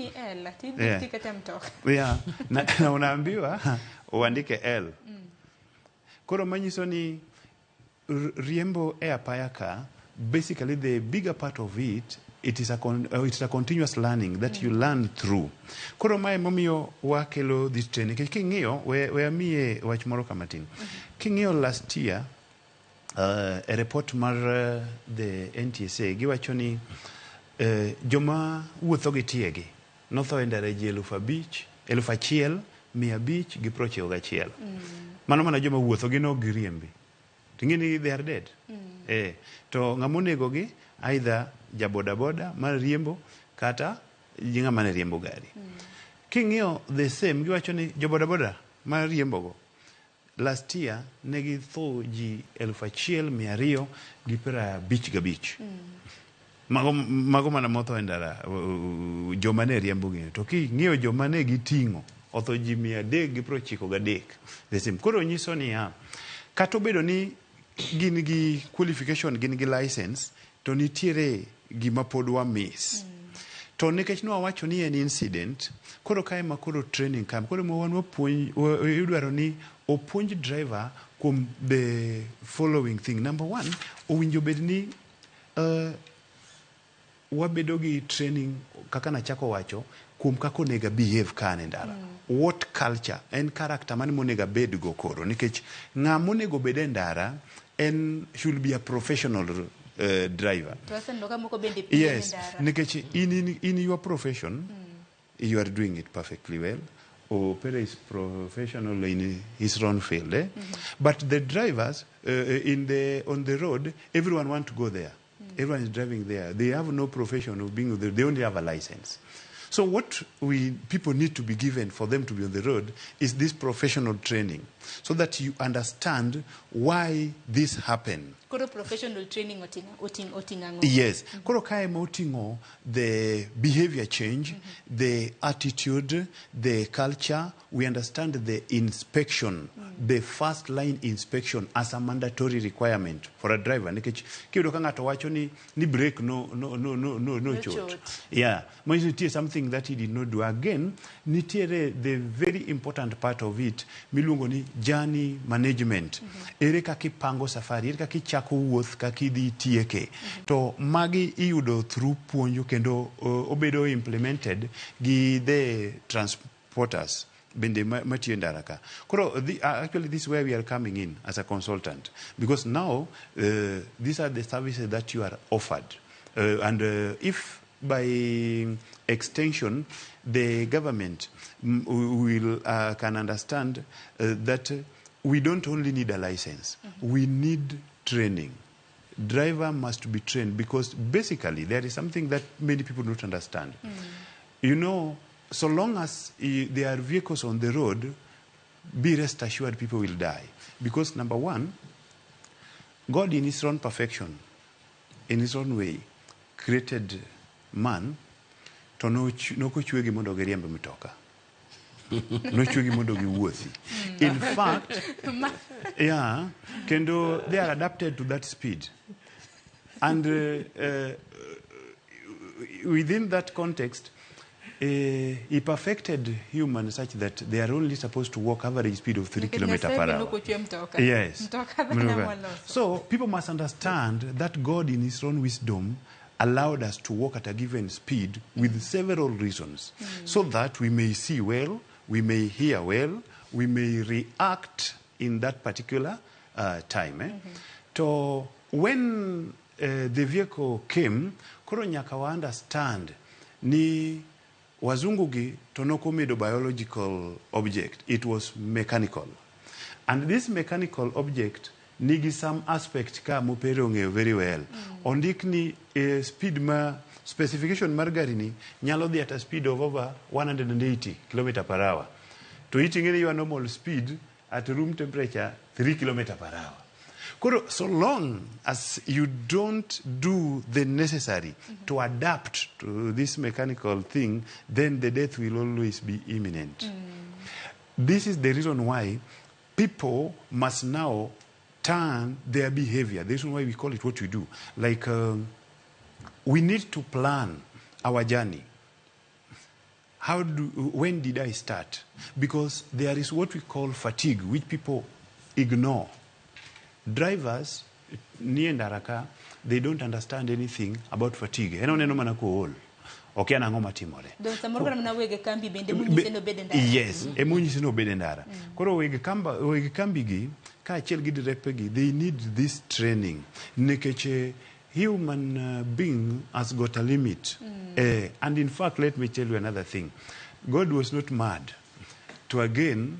Yeah. Na unaambiwa uandike L. Koro manyiso ni riembo e apaya ka, basically the bigger part of it, it's a continuous learning that you learn through. Koro mae momiyo wakelo this training. King'iyo, we amiye wach moro kamatin. King'iyo last year, a report mar the NTSA, giwacho ni joma wuotho gi tiegi notho e ndara ji 1,591. Mano mana joma wuotho gi no giriembi. Tingeni they are dead. To ng'amonego gi either jaboda boda mar riembo kata ng'ama ne riembo gari. King'iyo the same giwacho ni joboda boda mar riembo go last year negi tho ji 1,255. Mago mana motho e ndara joma ne riembo gi. To king'iyo joma ne giting'o otho ji 393. The same. Koro nyiso ni kato bedo ni gin gi qualification, gin gi license, to nitiere gima pod wa miss. To nikech wawacho ni en incident, koro kae ma koro training camp, koro wan idwaro ni opuonj driver kuom the following thing. Number one, owinjo bed ni wabedo gi training kaka nachako wacho kuom kako nega behave kan e ndara. What culture and character man monega bed go koro nikech ng'amonego bed e ndara and should be a professional driver. Yes, nikech in your profession you are doing it perfectly well. Opera is professional in his own field, but the drivers on the road, everyone want to go there. Everyone is driving there. They have no profession of being there. They only have a license. So what people need to be given for them to be on the road is this professional training so that you understand why this happened. Koro professional training otingango. Yes. Koro kae motingo the behavior change, the attitude, the culture. We understand the inspection, the first line inspection as a mandatory requirement for a driver. Nikech kido ka ngato wacho ni break no chot. Yeah. Nitiere something that he did not do. Again, nitiere the very important part of it miluongo ni journey management. Ere kaki pango safari, ere kaki chako wuoth kaki dhi tieke. To magi iyudo through puonjo kendo obedo implemented gi the transporters bende matiyo ndara ka. Koro actually this is where we are coming in as a consultant because now these are the services that you are offered and if by extension the government will can understand that we don't only need a license, we need training. Driver must be trained because basically there is something that many people don't understand. You know, so long as there are vehicles on the road, be rest assured people will die. Because number one, God in his own perfection, in his own way, created man to no chwegi mondo giriembe mitoka. No chwegi mondo giwuothi. In fact, yeah, kendo they are adapted to that speed. And within that context, he perfected humans such that they are only supposed to walk average speed of 3 kilometers per hour. Yes. So people must understand that God in his own wisdom allowed us to walk at a given speed with several reasons. So that we may see well, we may hear well, we may react in that particular time. So when the vehicle came, koro nyaka wa understand ni wazungugi tonoko made a biological object. It was mechanical. And this mechanical object nigi some aspect ka mopere ong'eyo very well. Ondik ni speed ma specification mar gari ni nyalo dhi at a speed of over 180 km per hour. To it ing'eni your normal speed at room temperature 3 km per hour. So long as you don't do the necessary to adapt to this mechanical thing, then the death will always be imminent. This is the reason why people must now turn their behavior. This is why we call it what we do. Like, we need to plan our journey. When did I start? Because there is what we call fatigue, which people ignore. Drivers, ni endaraka, they don't understand anything about fatigue. Eno neno mana ko ol. Okay, anangoma timore. Don samoro na wege kambi bende munyise no bede ndara. Yes, munyise no bede ndara. Koro wege kambi gi ka achiel gi direpe gi, they need this training. Nekeche human being has got a limit. And in fact, let me tell you another thing. God was not mad to again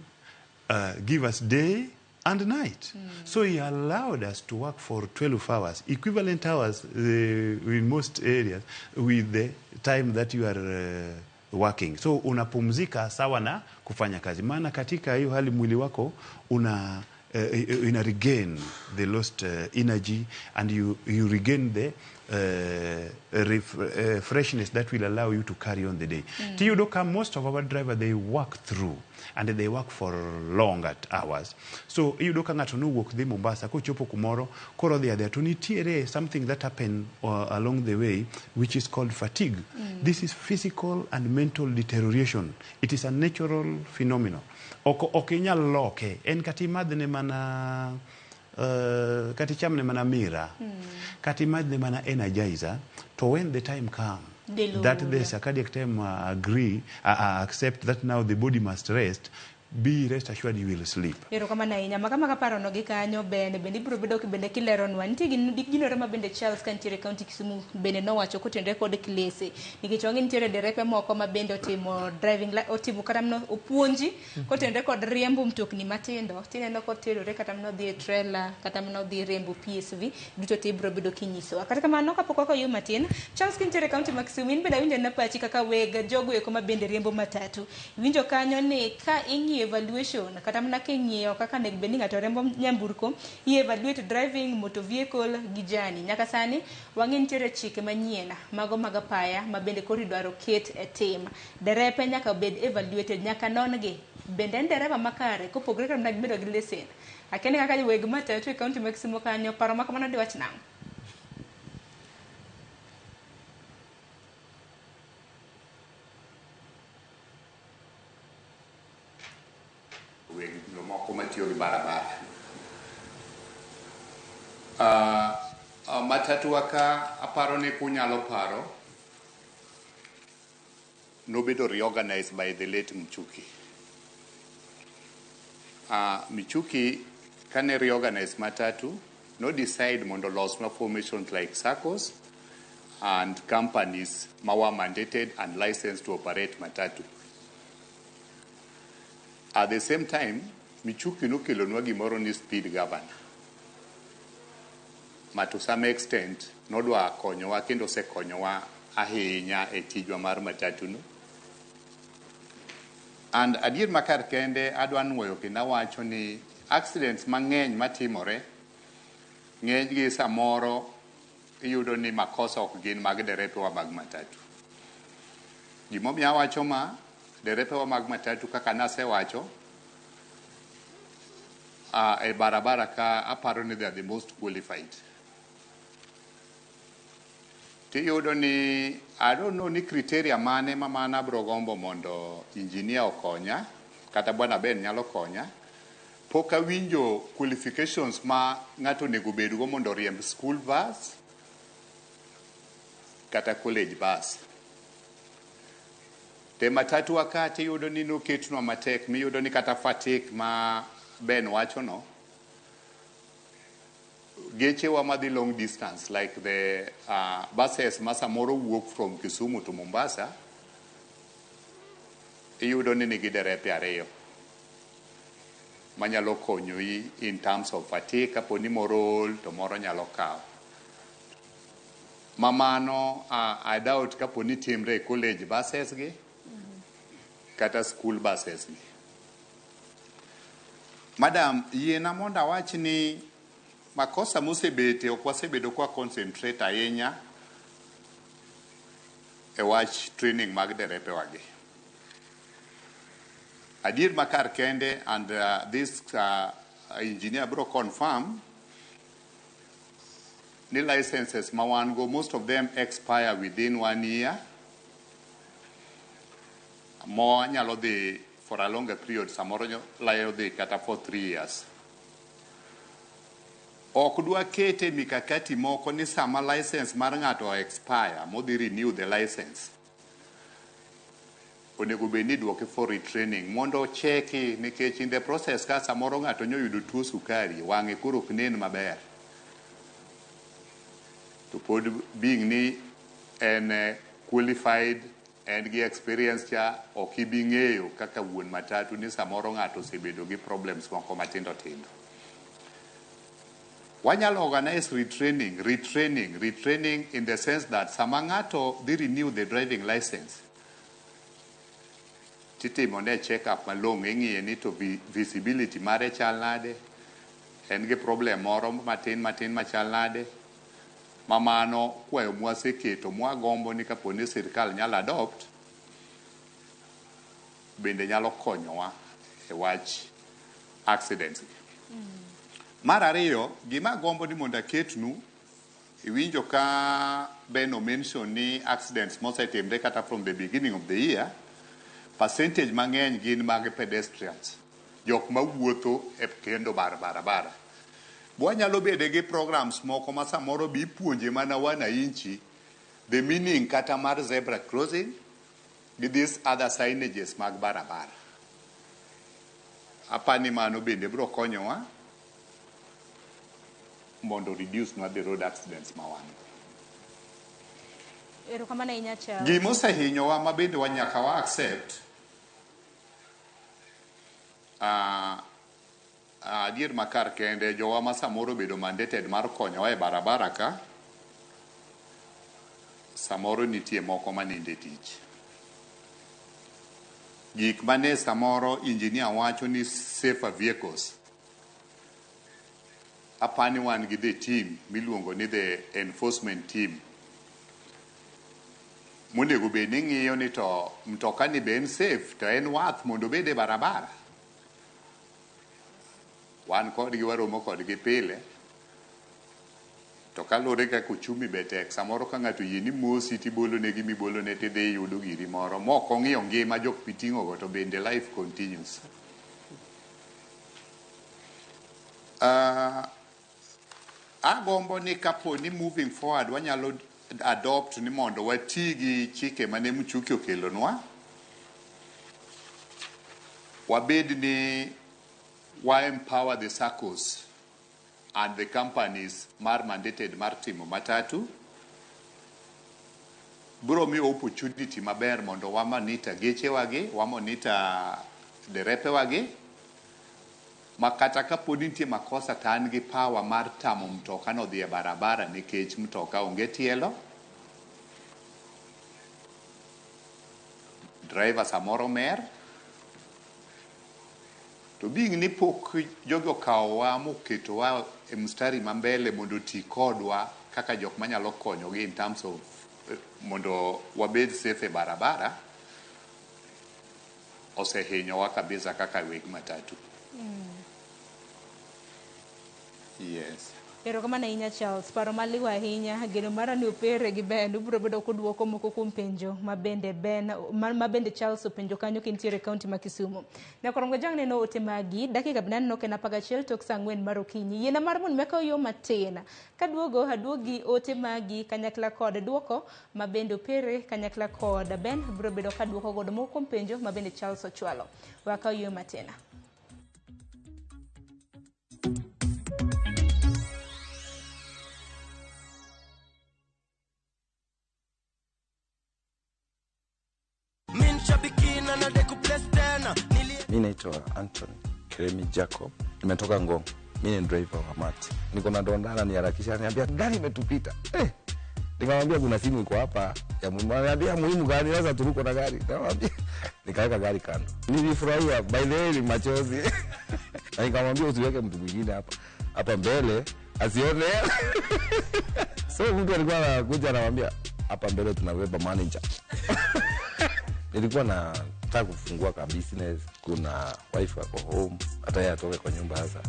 give us day and night. So he allowed us to work for 12 hours, equivalent hours in most areas with the time that you are working. So unapumzika sawa na kufanya kazi. Maana katika hiyo hali mwili wako una regain the lost energy, and you regain the freshness that will allow you to carry on the day. Tiyudoka, most of our drivers, they work through and they work for long at hours. So iyudoka ngato no wuok dhi Mombasa ko chopo kumoro koro they are there to nitiere something that happened along the way which is called fatigue. This is physical and mental deterioration. It is a natural phenomenon. Okinyal loke en kati madne mana kati chamne mana mira, kati madne mana energizer. To when the time comes that the circadian time accept that now the body must rest, be rest assured you will sleep. Ero kama na inya makama kaparo no gikanyo bende biro bedo kibende kilero nwa ntie ginore ma bende Charles kantiere county Kisumu bende no wacho kotende kod klese nikech wangi ntiere derepe moko ma bende otimo driving otimo kata mno opuonji kotende kod riembo mtokni matindo tineno koterore kata mno dhi trailer kata mno dhi riembo PSV duto te biro bedo kinyiso kata kama no kapoko ko yo matin Charles kantiere county ma Kisumu in bende winjo na pachi kaka wega jogo eko ma bende riembo matatu winjo kanyo ni ka evaluation kata mna king'iyo kaka nek bendi ngato rembo nyamburko evaluate driving motor vehicle gijani nyaka sani wang'e nitiere chike manyien mago magapaya ma bende kori dwaro ket e tim derepe nyaka bed evaluated nyaka non gi bende dereba makare kopogre kata bedo gi lesen akene kaka weg matatu e county ma Kisumu kanyo paro makamano diwach nango. Moko matiyo gi barabara. Matatu waka aparo ni kunyalo paro nobedo reorganized by the late Michuki. Michuki kane reorganize matatu no decide mondo los ma formations like SACCOs and companies ma were mandated and licensed to operate matatu. At the same time, Michuki nokelonwa gimoro ni speed governor. Ma to some extent nodwa konyowa kendo osekonyowa ahinya e tijwa mar matatu no. And adier makar kende adwa nuoyo kendo awacho ni accidents mang'eny matimore ng'eny gi samoro iyudo ni makosa ok gin mag derepewa mag matatu. Gimomiyo awacho ma derepewa mag matatu kaka nasewacho e barabara ka aparo ni they are the most qualified. Tiyudo ni I don't know ni criteria mane ma mana bro gombo mondo engineer okonya kata bwana Ben nyalo konya. Pok awinjo qualifications ma ng'ato onego bedgo mondo riemb school bus kata college bus. Te matatu wakati yudo ni noketnwa matek miyudo ni kata fatigue ma Ben wacho no. Geche wa madhi long distance like the buses ma samoro wuok from Kisumu to Mombasa. Iyudo ni nigi derepe ariyo manyalo konyoi in terms of fatigue kapo ni moro ol to moro nyalo kawo. Mamano I doubt kapo ni timre college buses gi kata school buses gi. Madam, yiena mondo awach ni makosa mosebete ok wasebedo kwa concentrate ahinya e wach training mag derepe wagi. Adier makar kende and this engineer bro confirm ni licenses ma wan go most of them expire within 1 year. Mo nyalo dhi for a longer period samoro layo dhi kata for 3 years. Ok dwa kete mikakati moko ni sama license mar ng'ato expire modhi renew the license. Onego bed ni duoke for retraining mondo cheki nikech in the process ka samoro ng'ato nyoyudo tuo sukari wang'e koro ok nen maber. To pod being ni en qualified and gi experience cha ok ibi ng'eyo kaka wuon matatu ni samoro ng'ato osebedo gi problems moko matindo tindo. Wanyalo organize retraining in the sense that sama ng'ato dhi renew the driving license titimo ne check up malong'o ing'iye ni to visibility mare chal nade, en gi problem moro matin machal nade. Mamano kwayo mwaseketo mwagombo ni kapo ni sirkal nyalo adopt bende nyalo konyowa e wach accidents. Mar ariyo, gima gombo ni mondo aketnu iwinjo ka Ben mention ni accidents mosetimre kata from the beginning of the year, percentage mang'eny gin mag pedestrians, jok mawuotho e kendo barabara. Wanyalo bede gi programs moko ma samoro bi puonje mana wananchi the meaning kata mar zebra crossing with these other signages mag barabara. Apani mano bende bro konyowa mondo reduce the road accidents ma wan. Erokamano ahinya Chao. Gima osehinyowa ma bende wanyaka wa accept adier makar kende jowa ma samoro bedo mandated mar konyowa e barabara ka samoro nitie moko maninde tich. Gik mane samoro engineer wacho ni safer vehicles. Apani wan gi the team miluongo ni the enforcement team. Monego bed ni ng'iyo ni to mtoka ni be en safe to en wath mondo bede barabara. Wan kodgi waromo kodgi pile. To kalure kaka uchumi betek samoro ka ng'ato yie ni mosi tibolo negi mibolo ne tidhi yudo giri moro moko ng'iyo ngima jok piting'o go to bende life continues. Agombo ni kapo ni moving forward wanyalo adopt ni mondo wati gi chike mane Mchuki okelonwa. Wabed ni empower the SACCOs and the companies mar mandated mar timo matatu. Bro mi opportunity maber mondo wamanita geche wagi, wamonita derepe wagi. makata ka pod nitie makosa tan gi power mar tamo mtoka no dhi e barabara nikech mtoka onge tielo. Driver samoro mer. To bing ni pok jogo kaowa moketowa e mstari mambele mondo ti kodwa kaka jok manyalo konyogi in terms of mondo wabed safe e barabara, osehinyowa kabisa kaka weg matatu. Yes. Ero kama na inya Charles, paro maliwa hinya, geno mara ni upere gi Ben, ubro bedo kuduoko moko kum penjo, mabende Ben, mabende Charles upenjo kanyo kintiere county ma Kisumu. Na korongo jang neno ote magi, dakika binan no kena pagachel tok sangwen marokinyi. Yena marmon meka yo matena. Kaduogo haduogi ote magi kanyakla kod duoko, mabende upere kanyakla kod Ben, ubro bedo kaduoko godo moko kum penjo, mabende Charles ochwalo. Waka yo matena. Mimi naitwa Anthony Keremi Jacob. Nimetoka Ngong. Mimi ni driver wa Mati. Niko na dondana niharakisha, ananiambia gari imetupita. Nikamwambia kuna simu iko hapa ya muhimu. Ananiambia muhimu gani, sasa turuko na gari. Nikamwambia nikaweka gari kando. Nilifurahia by the way machozi. Na nikamwambia usiweke mtu mwingine hapa mbele asione. So mtu alikuwa anakuja anamwambia hapa mbele tunaweka manager. Nilikuwa nataka kufungua ka business, kuna wife wako home, hata yeye atoke kwa nyumba sasa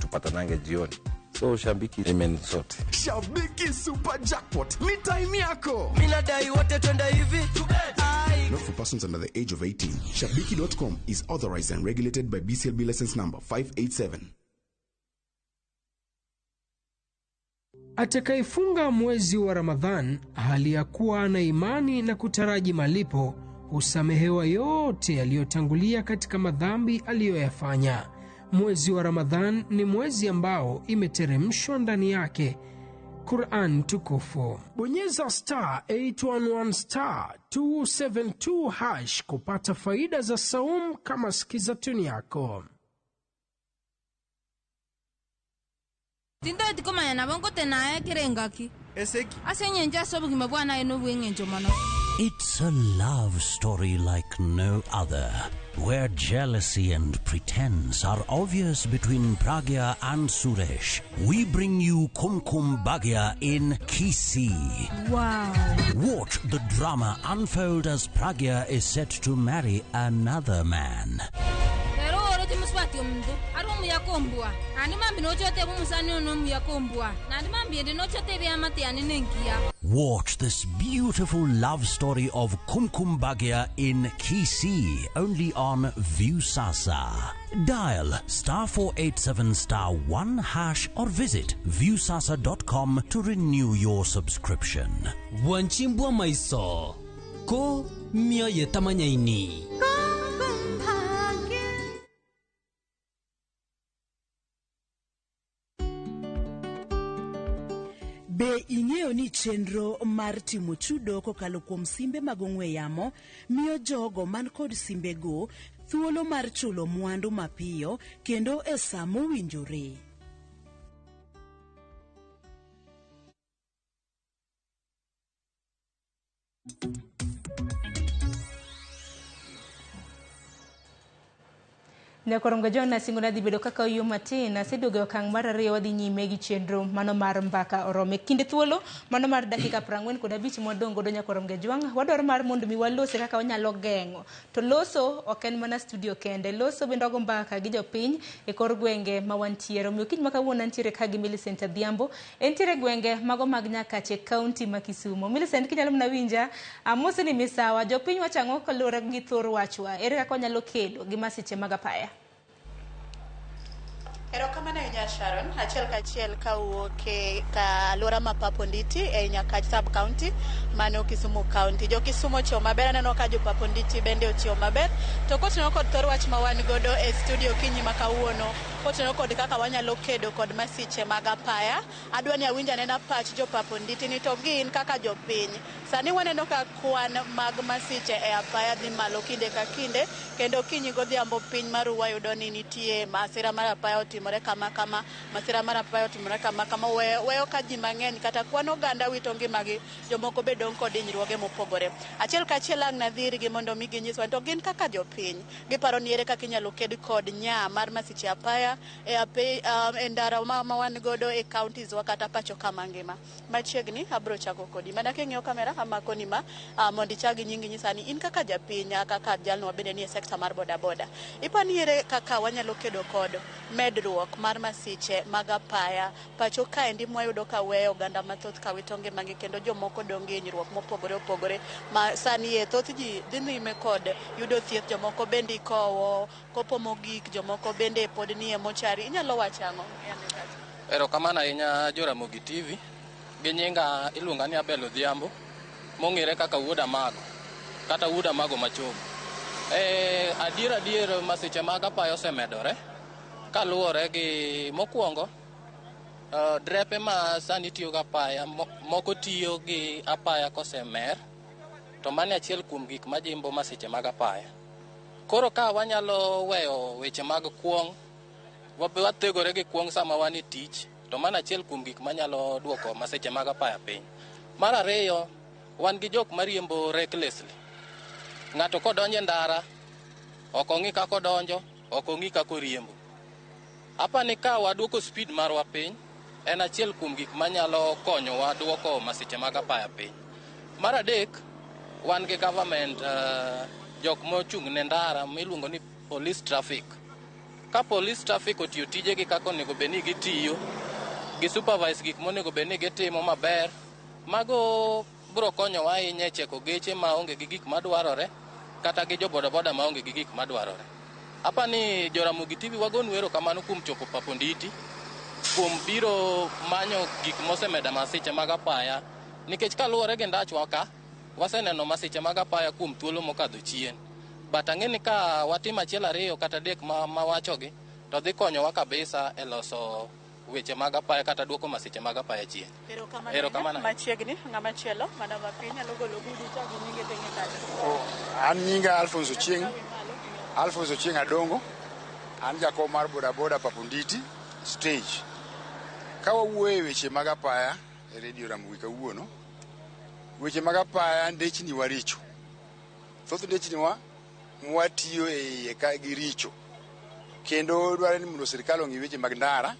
tupatanange jioni. So Shabiki imenisort. Shabiki Super Jackpot, mi time yako. Mina dai wote twenda hivi. Not for persons under the age of 18. Shabiki.com is authorized and regulated by BCLB license number 587. Atakayefunga mwezi wa Ramadhan hali ya kuwa na imani na kutaraji malipo husamehewa yote yaliyotangulia katika madhambi aliyoyafanya. Mwezi wa Ramadhan ni mwezi ambao imeteremshwa ndani yake Qur'an tukufu. Bonyeza *811 272 hash kupata faida za saum kama skizatuni yako. Tindo tikomanya na bongo tenaye kirengaki. Eseki. Asenye nja sobu kimebwana eno bwengenjo mano. It's a love story like no other, where jealousy and pretense are obvious between Pragya and Suresh. We bring you Kumkum Bhagya in Kisii. Wow. Watch the drama unfold as Pragya is set to marry another man. Muswati mdu arumu yakombwa ani mambi no chote bumusani no yakombwa nandi mambi ndi no chote bya mate ani nenkia. Watch this beautiful love story of Kumkum Bhagya in Kisii only on Viusasa. Dial *487*1 hash or visit viusasa.com to renew your subscription. Wanchimbwa maiso ko mio yetamanya ini. Be ing'eyo ni chenro mar timo chudo kokalo kuom simbe mag ong'we yamo miyo jogo man kod simbego thuolo mar chulo mwandu mapiyo kendo e saa mowinjore. Ne korongo jona singona di bedo kaka yo matina sedoge okang mar ariyo wadhi nyime gi chenro mano mar mbaka orome kinde thuolo mano mar dakika 45 modongo do nyakoromge jwang wadwaro mar mondo mi walose kaka wanyalo gengo to loso ok en mana studio kende loso bende ogo mbaka gi jopiny e kor gwenge ma wantiere omiyo kiny makawuono ntiere ka gi Millicent Adhiambo entiere gwenge mago mag Nyakache county ma Kisumu. Millicent kinyalo mna winja amose ni misawa jopiny wachango kalore gi thor wachwa ere kaka wanyalo kedo gi masiche mag apaya. Erokamano ahinya Sharon, achiel kachiel kawuok ka alwora ma Paponditi e Nyakach sub county mano Kisumu county. Jo Kisumu ochiew maber, aneno ka jo Paponditi bende ochiew maber. To kotenore kod thor wach ma wan godo e studio kinyi ma kawuono, kotenore kod kaka wanyalo kedo kod masiche mag apaya, adwa ni awinj anena pach jo Paponditi ni to gin kaka jopiny. Sani waneno ka kwan mag masiche e apaya dhi malo kinde ka kinde, kendo kinyi godhiambo piny maruwa yudo ni nitie masira mar apaya otimore kama kama, masira mar apaya otimore kama kama, weyo ka ji mang'eny kata kwan oganda wito ngimagi, jomoko be dong' kod hinyruoge mopogore. Achiel kachiel ang' nadhirgi mondo mi ginyiswa to gin kaka jopiny giparo ni ere kaka inyalo ked kod nyaa mar masiche apaya e ndara ma wan godo e counties wa kata pacho kama ngima. Machiegni abro chako kodi mana king'iyo kamera amako ni ma mondo ichagi nyingi nyisa ni in kaka japiny kaka jalno wabende ni e sekta mar boda boda, ipani ere kaka wanyalo kedo kod medruok mar masiche mag apaya pacho kaendi mwayudo ka weyo oganda mathoth kawito ngimagi kendo jomoko dong' gi hinyruok mopogore opogore ma sani e thoth ji dhi nyime kod yudo thieth, jomoko bende ikowo kopo mogik, jomoko bende pod ni e mochari. Inyalo wacho ang'o? Erokamano ahinya jo RamogiTV, gi nyinga iluonga ni Abel Odhiambo, mong'ere kaka Wuod Amago kata Wuod Amago machogo. Adier masiche mag apaya osemedore kaluwore gi mokwongo, drepe ma sani tiyo gi apaya, moko tiyo gi apaya kosemer, to mane achiel kuom gik majimbo masiche mag apaya. Koro ka wanyalo weyo weche mag kuong', wathegore gi kuong' sama wan e tich, to mane achiel kuom gik manyalo duoko masiche mag apaya piny. Mar ariyo, wan gi jok mariembo recklessly. Ng'ato kodonjo e ndara, ok ong'i kako donjo, ok ong'i kako riembo. Apani ka waduoko speed marwa piny, en achiel kuom gik manyalo konyowa duoko masiche mag apaya piny. Mar adek, wan gi government, jok mochung' ne ndara miluongo ni police traffic. Ka police traffic otiyo tijegi kaka onego bed ni gitiyo, gi supervise gik monego bed ni gitimo maber, mago biro konyowa ahinya e cheko geche maonge gi gik madwarore, kata gi jo bodaboda maonge gi gik madwarore. Apani jo RamogiTV wagonu erokamano kuom chopo Paponditi, kuom biro manyo gik mosemeda masiche mag apaya, nikech kaluwore gi ndachwa ka, waseneno masiche mag apaya kuom thuolo mokadho chien. But ang'eni ka watimo achiel ariyo kata adek ma wachogi, to dhi konyowa kabisa e loso weche mag apaya kata duoko masiche mag apaya chien. Erokamano. Machiegni ng'ama chielo mana mapiny nyalo golo gudu chagi nyinge tenge kale. An nyinga Alfonso Chieng Adongo, an jakom mar boda boda Paponditi stage. Ka wawuoyo e weche mag apaya e redio Ramogi kawuono, weche mag apaya ndechni wa richo. Thoth ndechni wa mwatiyo e iye ka gi richo. Kendo dwaro ni mondo sirkal ong'i weche mag ndara,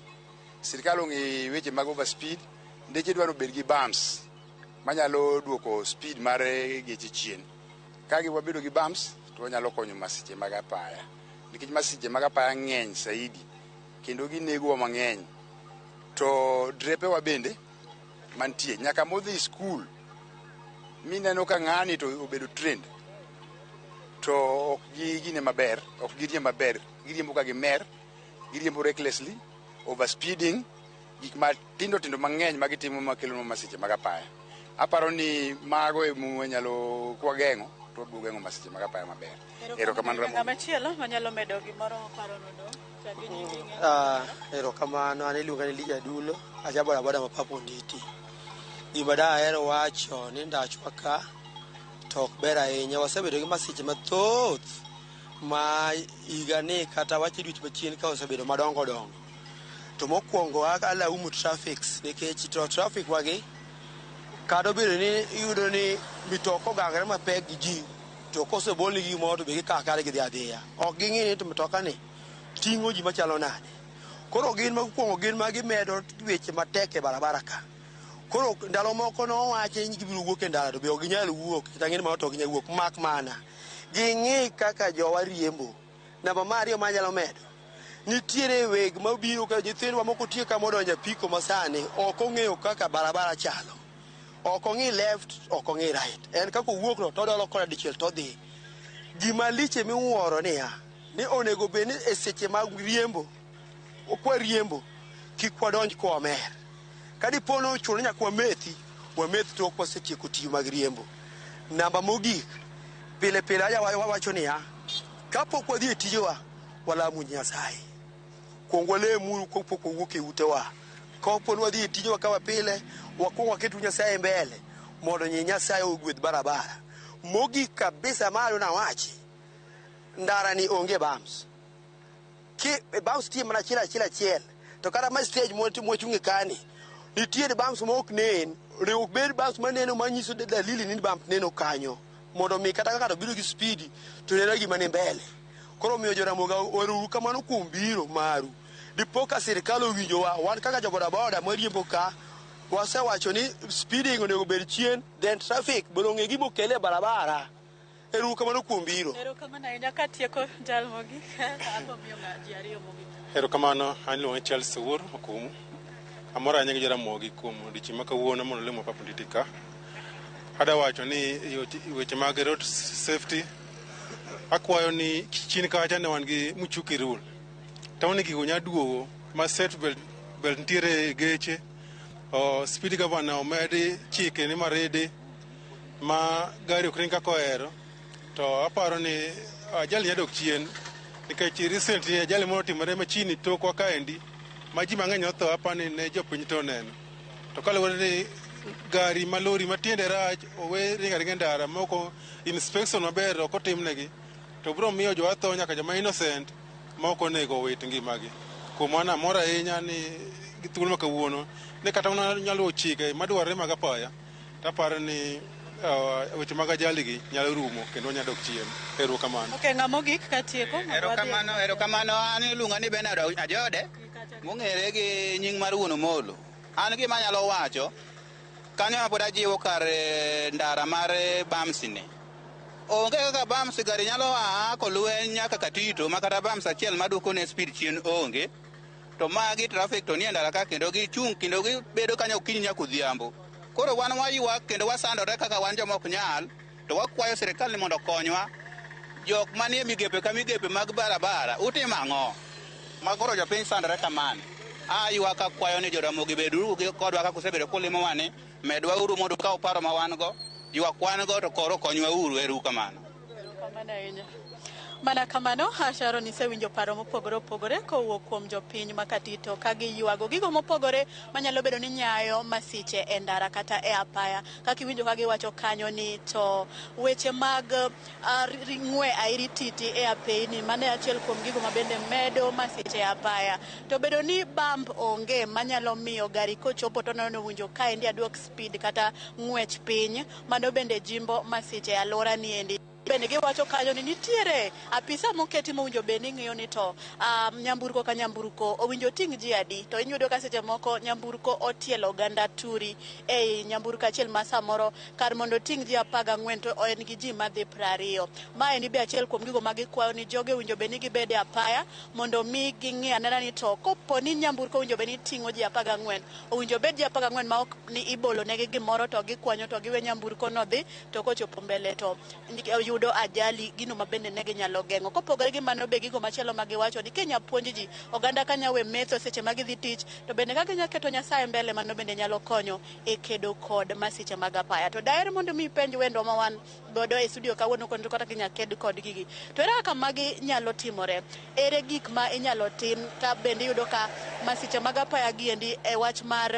sirkal ong'i weche mag overspeed, ndeche dwaro bed gi bumps manyalo duoko speed mar geche chien. Ka wabedo gi bumps, to wanyalo konyo masiche mag apaya. Nikech masiche mag apaya ng'eny saidi, kendo ginego mang'eny. To drepe wa bende mantie nyaka modhi school, mineno ka ng'ani to obedo trend, to ok gine maber, ok giriembo maber, giriembo ka gimer, giriembo recklessly, overspeeding, gik matindo mang'eny magitimo makelo masiche mag apaya. Aparo ni mago e mwanyalo kwageng'o, to wabiro geng'o masiche mag apaya maber. Erokamano Ramogi. Ng'ama chielo manyalo medo gimoro paro nodo. Erokamano, an iluonga ni Lija Dulo, aja boda boda ma Paponditi. Gima dahero wacho ni ndachwa ka to ok ber ahinya, wasebedo gi masiche mathoth ma higani kata wache dweche machien ka osebedo madongo dongo. To mokwongo alaumu traffics, nikech to traffic wagi kado bedo ni iyudo ni mitoko ogangre mapek gi ji, to kosebol nigi gimoro to be gikakare gidhi adhiya. Ok ging'i ni to mitokani ting'o ji machalo nade. Koro gin mokwongo gin ma gimedo weche matek e barabara ka. Koro ndalo moko nowache ni gibiro wuok e ndara to be ok ginyal wuok, kata ng'eni ma to ok ginyal wuok, mak mana ging'i kaka jowa riembo. Namba mar ariyo manyalo medo, nitiere weg mabiro ka nyithindwa moko tiyo ka modonjo apiko masani ok ong'eyo kaka barabara chalo, ok ong'i left, ok ong'i right, en kaka owuok no todolo koda dichiel todhi. Gima liche miwuoro niya, ni onego bed ni e seche mag riembo kwa riembo kik wadonj ko amer kadi pono chuno nyaka wamethi tok wasetieko tiyo mag riembo. Namba mogik pile pile aja wawacho niya kapok wadhi e tijewa walamo Nyasaye kuong walemu kapok wawuok e utewa. Kapok wadhi e tijewa kawa pile wakuong waketo Nyasaye mbele mondo Nyasaye ogwedh barabara. Mogik kabisa malo na wachi ndara ni onge bams bams tie mana achiel to kata ma stage mochung'e kani nitiere bams ma ok nen riwruok bed bams maneno manyiso dalili ni bams neno kanyo mondo mi kata kaka biro gi speed to neno gima ni mbele. Koro miyo Jaramogi oru kamano kuom biro maru dipo ka sirkal owinjo wan kaka jobodaboda mariembo ka wasewacho ni speeding onego bed chien then traffic biro ng'e gima okele barabara. Eru kamano kuom biro. Eru kamano ahinya ka tieko jal mogi abo miyo ji ariyo mogi. Eru kamano anluongo Charles Sewur okumu. Amora anya gi Jaramogi kuom odiochieng' ma kawuono mondo lemo Papa Nditi ka. Ada wacho ni weche mag road safety akwayo ni chini kacha ne wan gi Muchuki rule. Tauni gigo nya duogo ma set belt ntiere geche o speed governor omedi chike ni marede ma gari ok ring kaka ohero. To aparo ni ajali nyadok chien nikech recently ajali moro timore machiegni tokwa kaendi ma ji mang'eny otho apani ne jopiny to neno. To kaluwore ni gari malori matiende rach owe ringa ringa ndara moko inspection maber ok otimnegi to biro miyo jo atho nyaka joma innocent moko onego wit ngimagi. Kuom mano amor ahinya ni gi thuolo ma kawuono ne kata nyalo chike madwarre mag apaya taparo ni weche mag ajali gi nyalo rumo kendo nyalo dok chien. Ero kamano. Okay, ng'amogik ka tieko. Ero kamano an iluonga ni Bernard Ajode mong'ere gi nying mar Wuon Molo. An gima nyalo wacho kanyo ma pod ajiwo kar ndara mar bams ni. Onge kaka bams gari nyalo kolwe nyaka Katito ma kata bams achiel maduoko ne speed chien onge. To magi traffic to nie ndara ka kendo gichung' kendo gibedo kanyo okinyi nyaka odhiambo. Koro wan waywak kendo wasandore kaka wan joma ok nyal to wakwayo sirkal ni mondo konywa jok manie migepe ka migepe mag barabara utimo ang'o ma koro jopiny sandore kamano. Aywak akwayo ni Jaramogi beduru kodwa kaka usebedo kulimo wane medwa uru mondo ka uparo ma wan go ywak wan go to koro konywa uru. Eru kamano. Mana kamano Asharo nisewinjo paro mopogore opogore kowuok kuom jopiny ma Katito ka giywago gigo mopogore manyalo bedo ni nyayo masiche e ndara kata e apaya. Kaka iwinjo ka giwacho kanyo ni to weche mag ng'we airititi e apeyni mane achiel kuom gigo mabende medo masiche e apaya. To bedo ni bump onge manyalo miyo gari kochopo to nono winjo ka endi aduok speed kata ng'wech piny mano bende jimbo masiche e alwora ni endi. Bende giwacho kanyo ni nitiere apisa moketi mowinjo beni ng'iyo ni to nyamburko ka nyamburko owinjo ting' ji adi. To inyudo ka seche moko nyamburko otielo ganda turi ei nyamburko achiel ma samoro kar mondo ting' ji 14 to en gi ji madhi 20. Ma endi be achiel kuom gigo ma gikwayo ni joge owinjo beni gibede apaya mondo mi ging'i anena ni to kopo ni nyamburko owinjo beni ting'o ji 14 owinjo bed ji 14 ma ok ni ibolo negi gimoro to gikwanyo to giwe nyamburko no dhi to kochopo mbele to yudo ajali gino mabende negi nyalo geng'o. Kopogore gi mano be gigo machielo magiwacho ni Kenya puonj ji oganda kanya we metho seche magidhi tich to bende kaka nyalo keto Nyasaye mbele mano bende nyalo konyo e kedo kod masiche mag apaya. To daher mondo mi penj wendo ma wan godo e studio kawuono kondo kata kinya ked kod gigi. To era kaka magi nyalo timore. Ere gik ma inyalo tim ka bende yudo ka masiche mag apaya gi endi e wach mar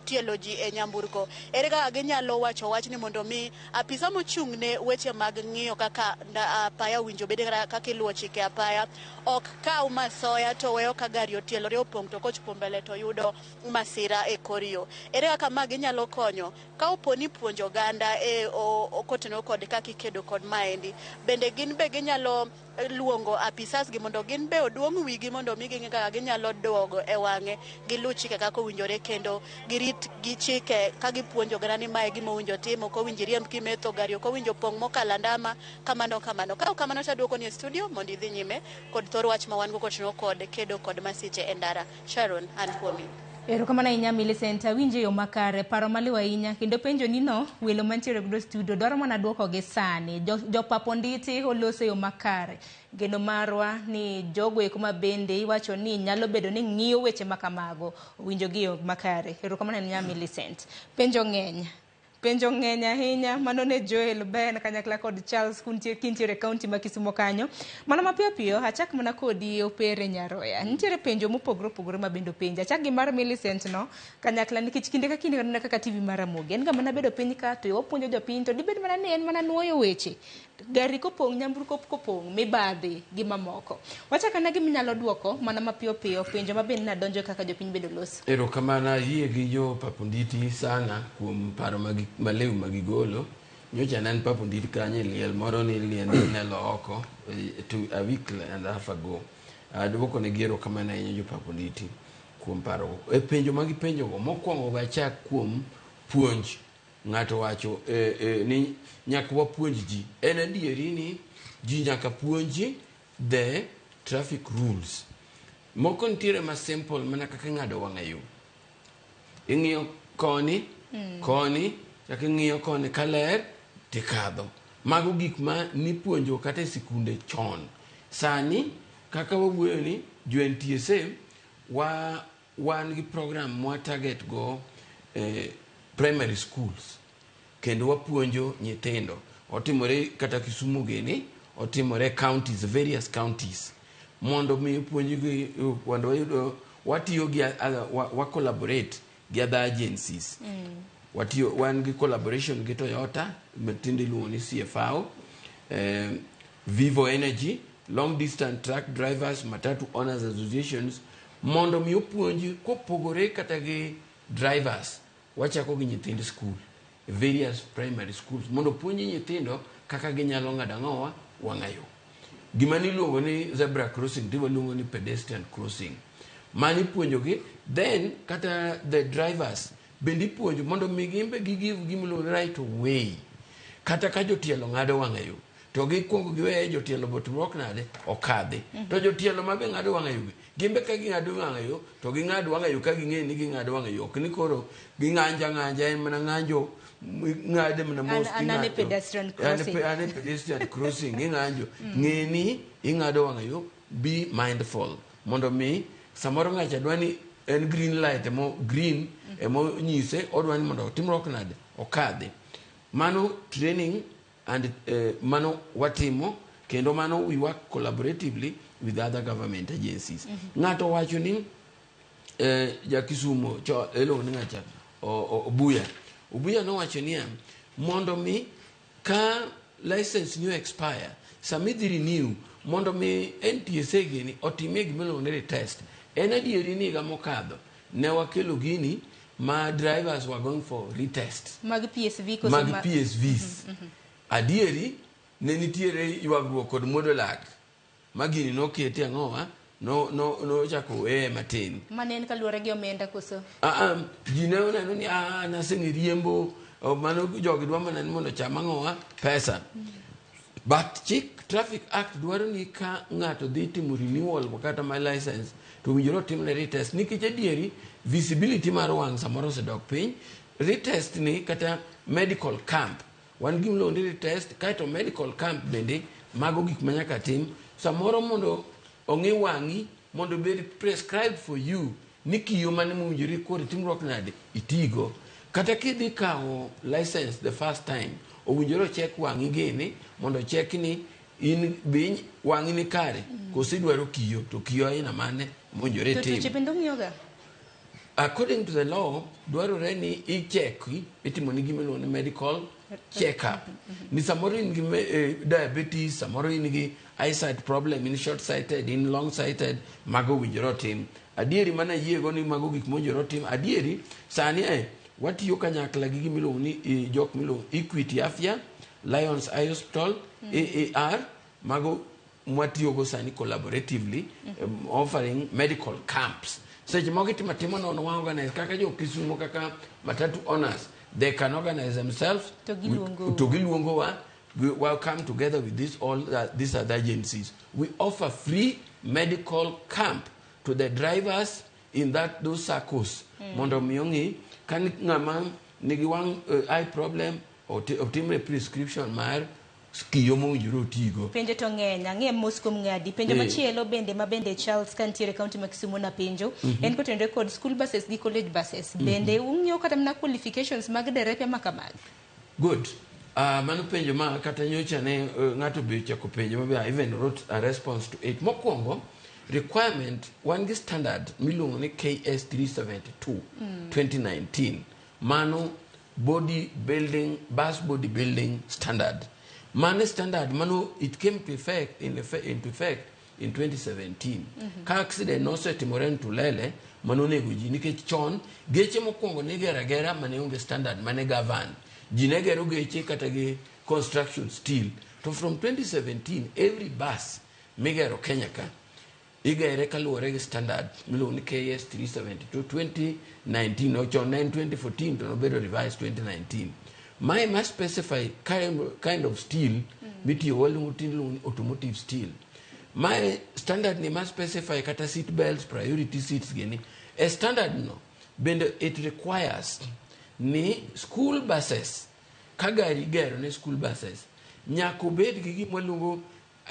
tielo ji e nyamburko. Ere kaka ginyalo wacho wach ni mondo mi apisa mochung' ne weche mag ng'iyo kaka apaya winjo bede kaka iluwo chike apaya ok kaw masoya to weyo ka gari otielore opong' to kochopo mbele to yudo masira e korio. Ere kaka magi nyalo konyo ka oponi puonjo oganda e okoteno kod kaka ikedo kod maendi. Bende gin be ginyalo luongo apisas gi mondo gin be oduong' wigi mondo mi ging'e kaka ginyalo duogo e wang'e gilu chike kaka owinjore kendo girit gi chike ka gipuonjo oganda ni mae gima owinjo timo ok owinjo riemb kimetho gari ok owinjo pong' mokalo ndama kamano. Ka kamano taduoko ni e studio mondo idhi nyime kod thor wach ma wan go kochno kod kedo kod masiche e ndara. Sharon an kuomi. Erokamano ahinya Millicent, awinjo yo makare, paro maliw ahinya, kendo penjo nino welo mantiere godo studio dwaro mana duoko gi sani. Jopapo nditi oloso yo makare. Geno marwa ni jogo eko mabende iwacho ni nyalo bedo ni ng'iyo weche makamago winjo gi yo makare. Erokamano ahinya Millicent. Penjo ng'eny ahinya, mano ne Joel Ben kanyakla kod Charles kintiere kaunti ma Kisumo kanyo. Mana mapiyo piyo, achak mana kodi opere Nyaroya. Nitiere penjo mopogore opogore mabendo penjo. Achak gi mar Millicent no, kanyakla nikech kinde ka kinde kanena kaka TV mar Ramogi. En ga mana bedo piny ka to wapuonjo jopiny to dibed mana ni en mana nuoyo weche. Gari kopong', nyamburko kopong', mibadhi gi mamoko. Wachakana gi minyalo duoko mana mapiyo piyo penjo mabende nadonjo kaka jopiny bedo loso. Erokamano yie gi jo paponditi sana kuom paro malew magigolo. Nyocha nan paponditi kanye liel moro ni nelo oko a week and a half ago. Duoko ne giero kamano ahinya jo paponditi kuom paro. Penjo magipenjo go mokwongo gachak kuom puonj. Ng'ato wacho ni nyaka wapuonj ji. En adieri ni ji nyaka puonji the traffic rules. Moko nitiere ma simple mana kaka ng'ado wang'ayo. Ing'iyo koni, chaka ing'iyo koni kaler tikadho. Mago gik ma nipuonjo kata e sikunde chon. Sani kaka wawuoyo ni jo NTSA wan gi program mwa target go primary schools. Kendo wapuonjo nyithindo. Otimore kata Kisumu gini, otimore counties, various counties. Mondo mi puonji gi wando wayudo watiyo gi wa collaborate gi other agencies. Watiyo wan gi collaboration gi Toyota, matinde iluongo ni CFAO, Vivo Energy, long distance truck drivers, matatu owners associations, mondo mi puonji kopogore kata gi drivers. Wachako gi nyithind school, various primary schools, mondo puonji nyithindo kaka ginyalo ng'ado wang'ayo. Gima niluongo ni zebra crossing, tiwa luongo ni pedestrian crossing. Mani puonjogi, then kata the drivers bendi puonjo mondo mi gimbe give gimiluongo right of way. Kata ka jotielo ng'ado wang'ayo, to gikwongo giweye jotielo botimruok nade okadhi. To jotielo mabe ng'ado wang'ayo gimbe ka ging'ado wang'ayo, to ging'ado wang'ayo ka ging'e ni ging'ado wang'ayo. Ok ni koro ging'anja en mana ng'anjo ng'ade mana mos ane pedestrian crossing. Ane pedestrian crossing ing'anjo. Ng'eni ing'ado wang'ayo, be mindful. Mondo mi samoro ng'acha dwani en green light green emo nyise odwani mondo otimruok nade okadhi. Mano training and mano watimo, kendo mano we work collaboratively with other government agencies. Ng'ato wacho ni ja Kisumo elo ni ng'acha Obuya no wacho ni mondo mi ka license new expire samidhi renew mondo mi NTSA gini otimie gimiluongo ni test. En adieri ni ga mokadho ne wakelo gini ma drivers were going for retest mag PSV PSVs. Adieri ne nitiere ywagruok kod muodo lak magini nokete ang'owa no chako matin. Manen kaluwore gi omenda koso? Ji ne oneno ni naseng'e riembo mano jogi dwa mana ni mondo cham ang'owa pesa. But Traffic Act dwaro ni ka ng'ato dhi timo renewal kata my license to winjoro timne retest. Nikech adieri visibility mar wang' samoro osedok piny. Retest ni kata medical camp. Wan gimlo ni retest kaito medical camp bende mago gik manyaka tim. Samoro mondo ong'i wang'i mondo be prescribed for you ni kiyo mane mowinjore koro timruok nade itigo. Kata kidhi kawo license the first time owinjore check wang'i gini mondo check ni in biny wang'i ni kare kosi dwaro kiyo to kiyo aina mane mowinjore tim. To tuoche bende ong'iyoga? According to the law dwarore ni icheki itimo ni gimiluongo ni medical check up. Ni samoro in gi diabetes, samoro in gi eyesight problem, in short sighted, in long sighted, mago winjoro tim. Adieri mana yiego ni mago gik mowinjoro tim. Adieri sani watiyo kanyakla gi gimiluongo ni jok miluongo Equity Afya, Lions Eye Hospital, AAR, mago mwatiyogo sani collaboratively offering medical camps. Seche moko timo nono wa organize kaka jo Kisumo kaka matatu owners, they can organize themselves to giluongo wa will come together with these other agencies. We offer free medical camp to the drivers in those circles mondo mi ongi kan ngama nigi wang eye problem otimre prescription mar kiyo mowinjore otigo. Penjo to ng'eny ang'e mos kuom ng'adi. Penjo machielo bende mabende Charles kantiere kaunti ma Kisumu na penjo en kotenore kod school buses gi college buses. Bende ung'iyo kata mana qualifications mag derepe ma kamagi? Good. Mano penjo ma kata nyocha ne ng'ato be chako penjo ma I even wrote a response to it. Mokwongo requirement wan gi standard miluongo ni KS 372 2019. Mano bus body building standard. Mano standard, it came to effect into effect in 2017. Ka accident no setimore Ntulele, mano nego ji nikech chon geche mokwongo ne gera mane onge standard mane govern. Ji ne gero geche kata gi construction steel. So from 2017, every bus migero Kenya ka igere kaluwore gi standard miluongo ni KS 372 2019 no chon 2014 to nobedo revised 2019. My must specify kind of steel mitiyo waluongo automotive steel. My standard ni must specify kata seat belts, priority seats gini. A standard no bende it requires ni school buses kagari gero ne school buses nyako bed gi gima waluongo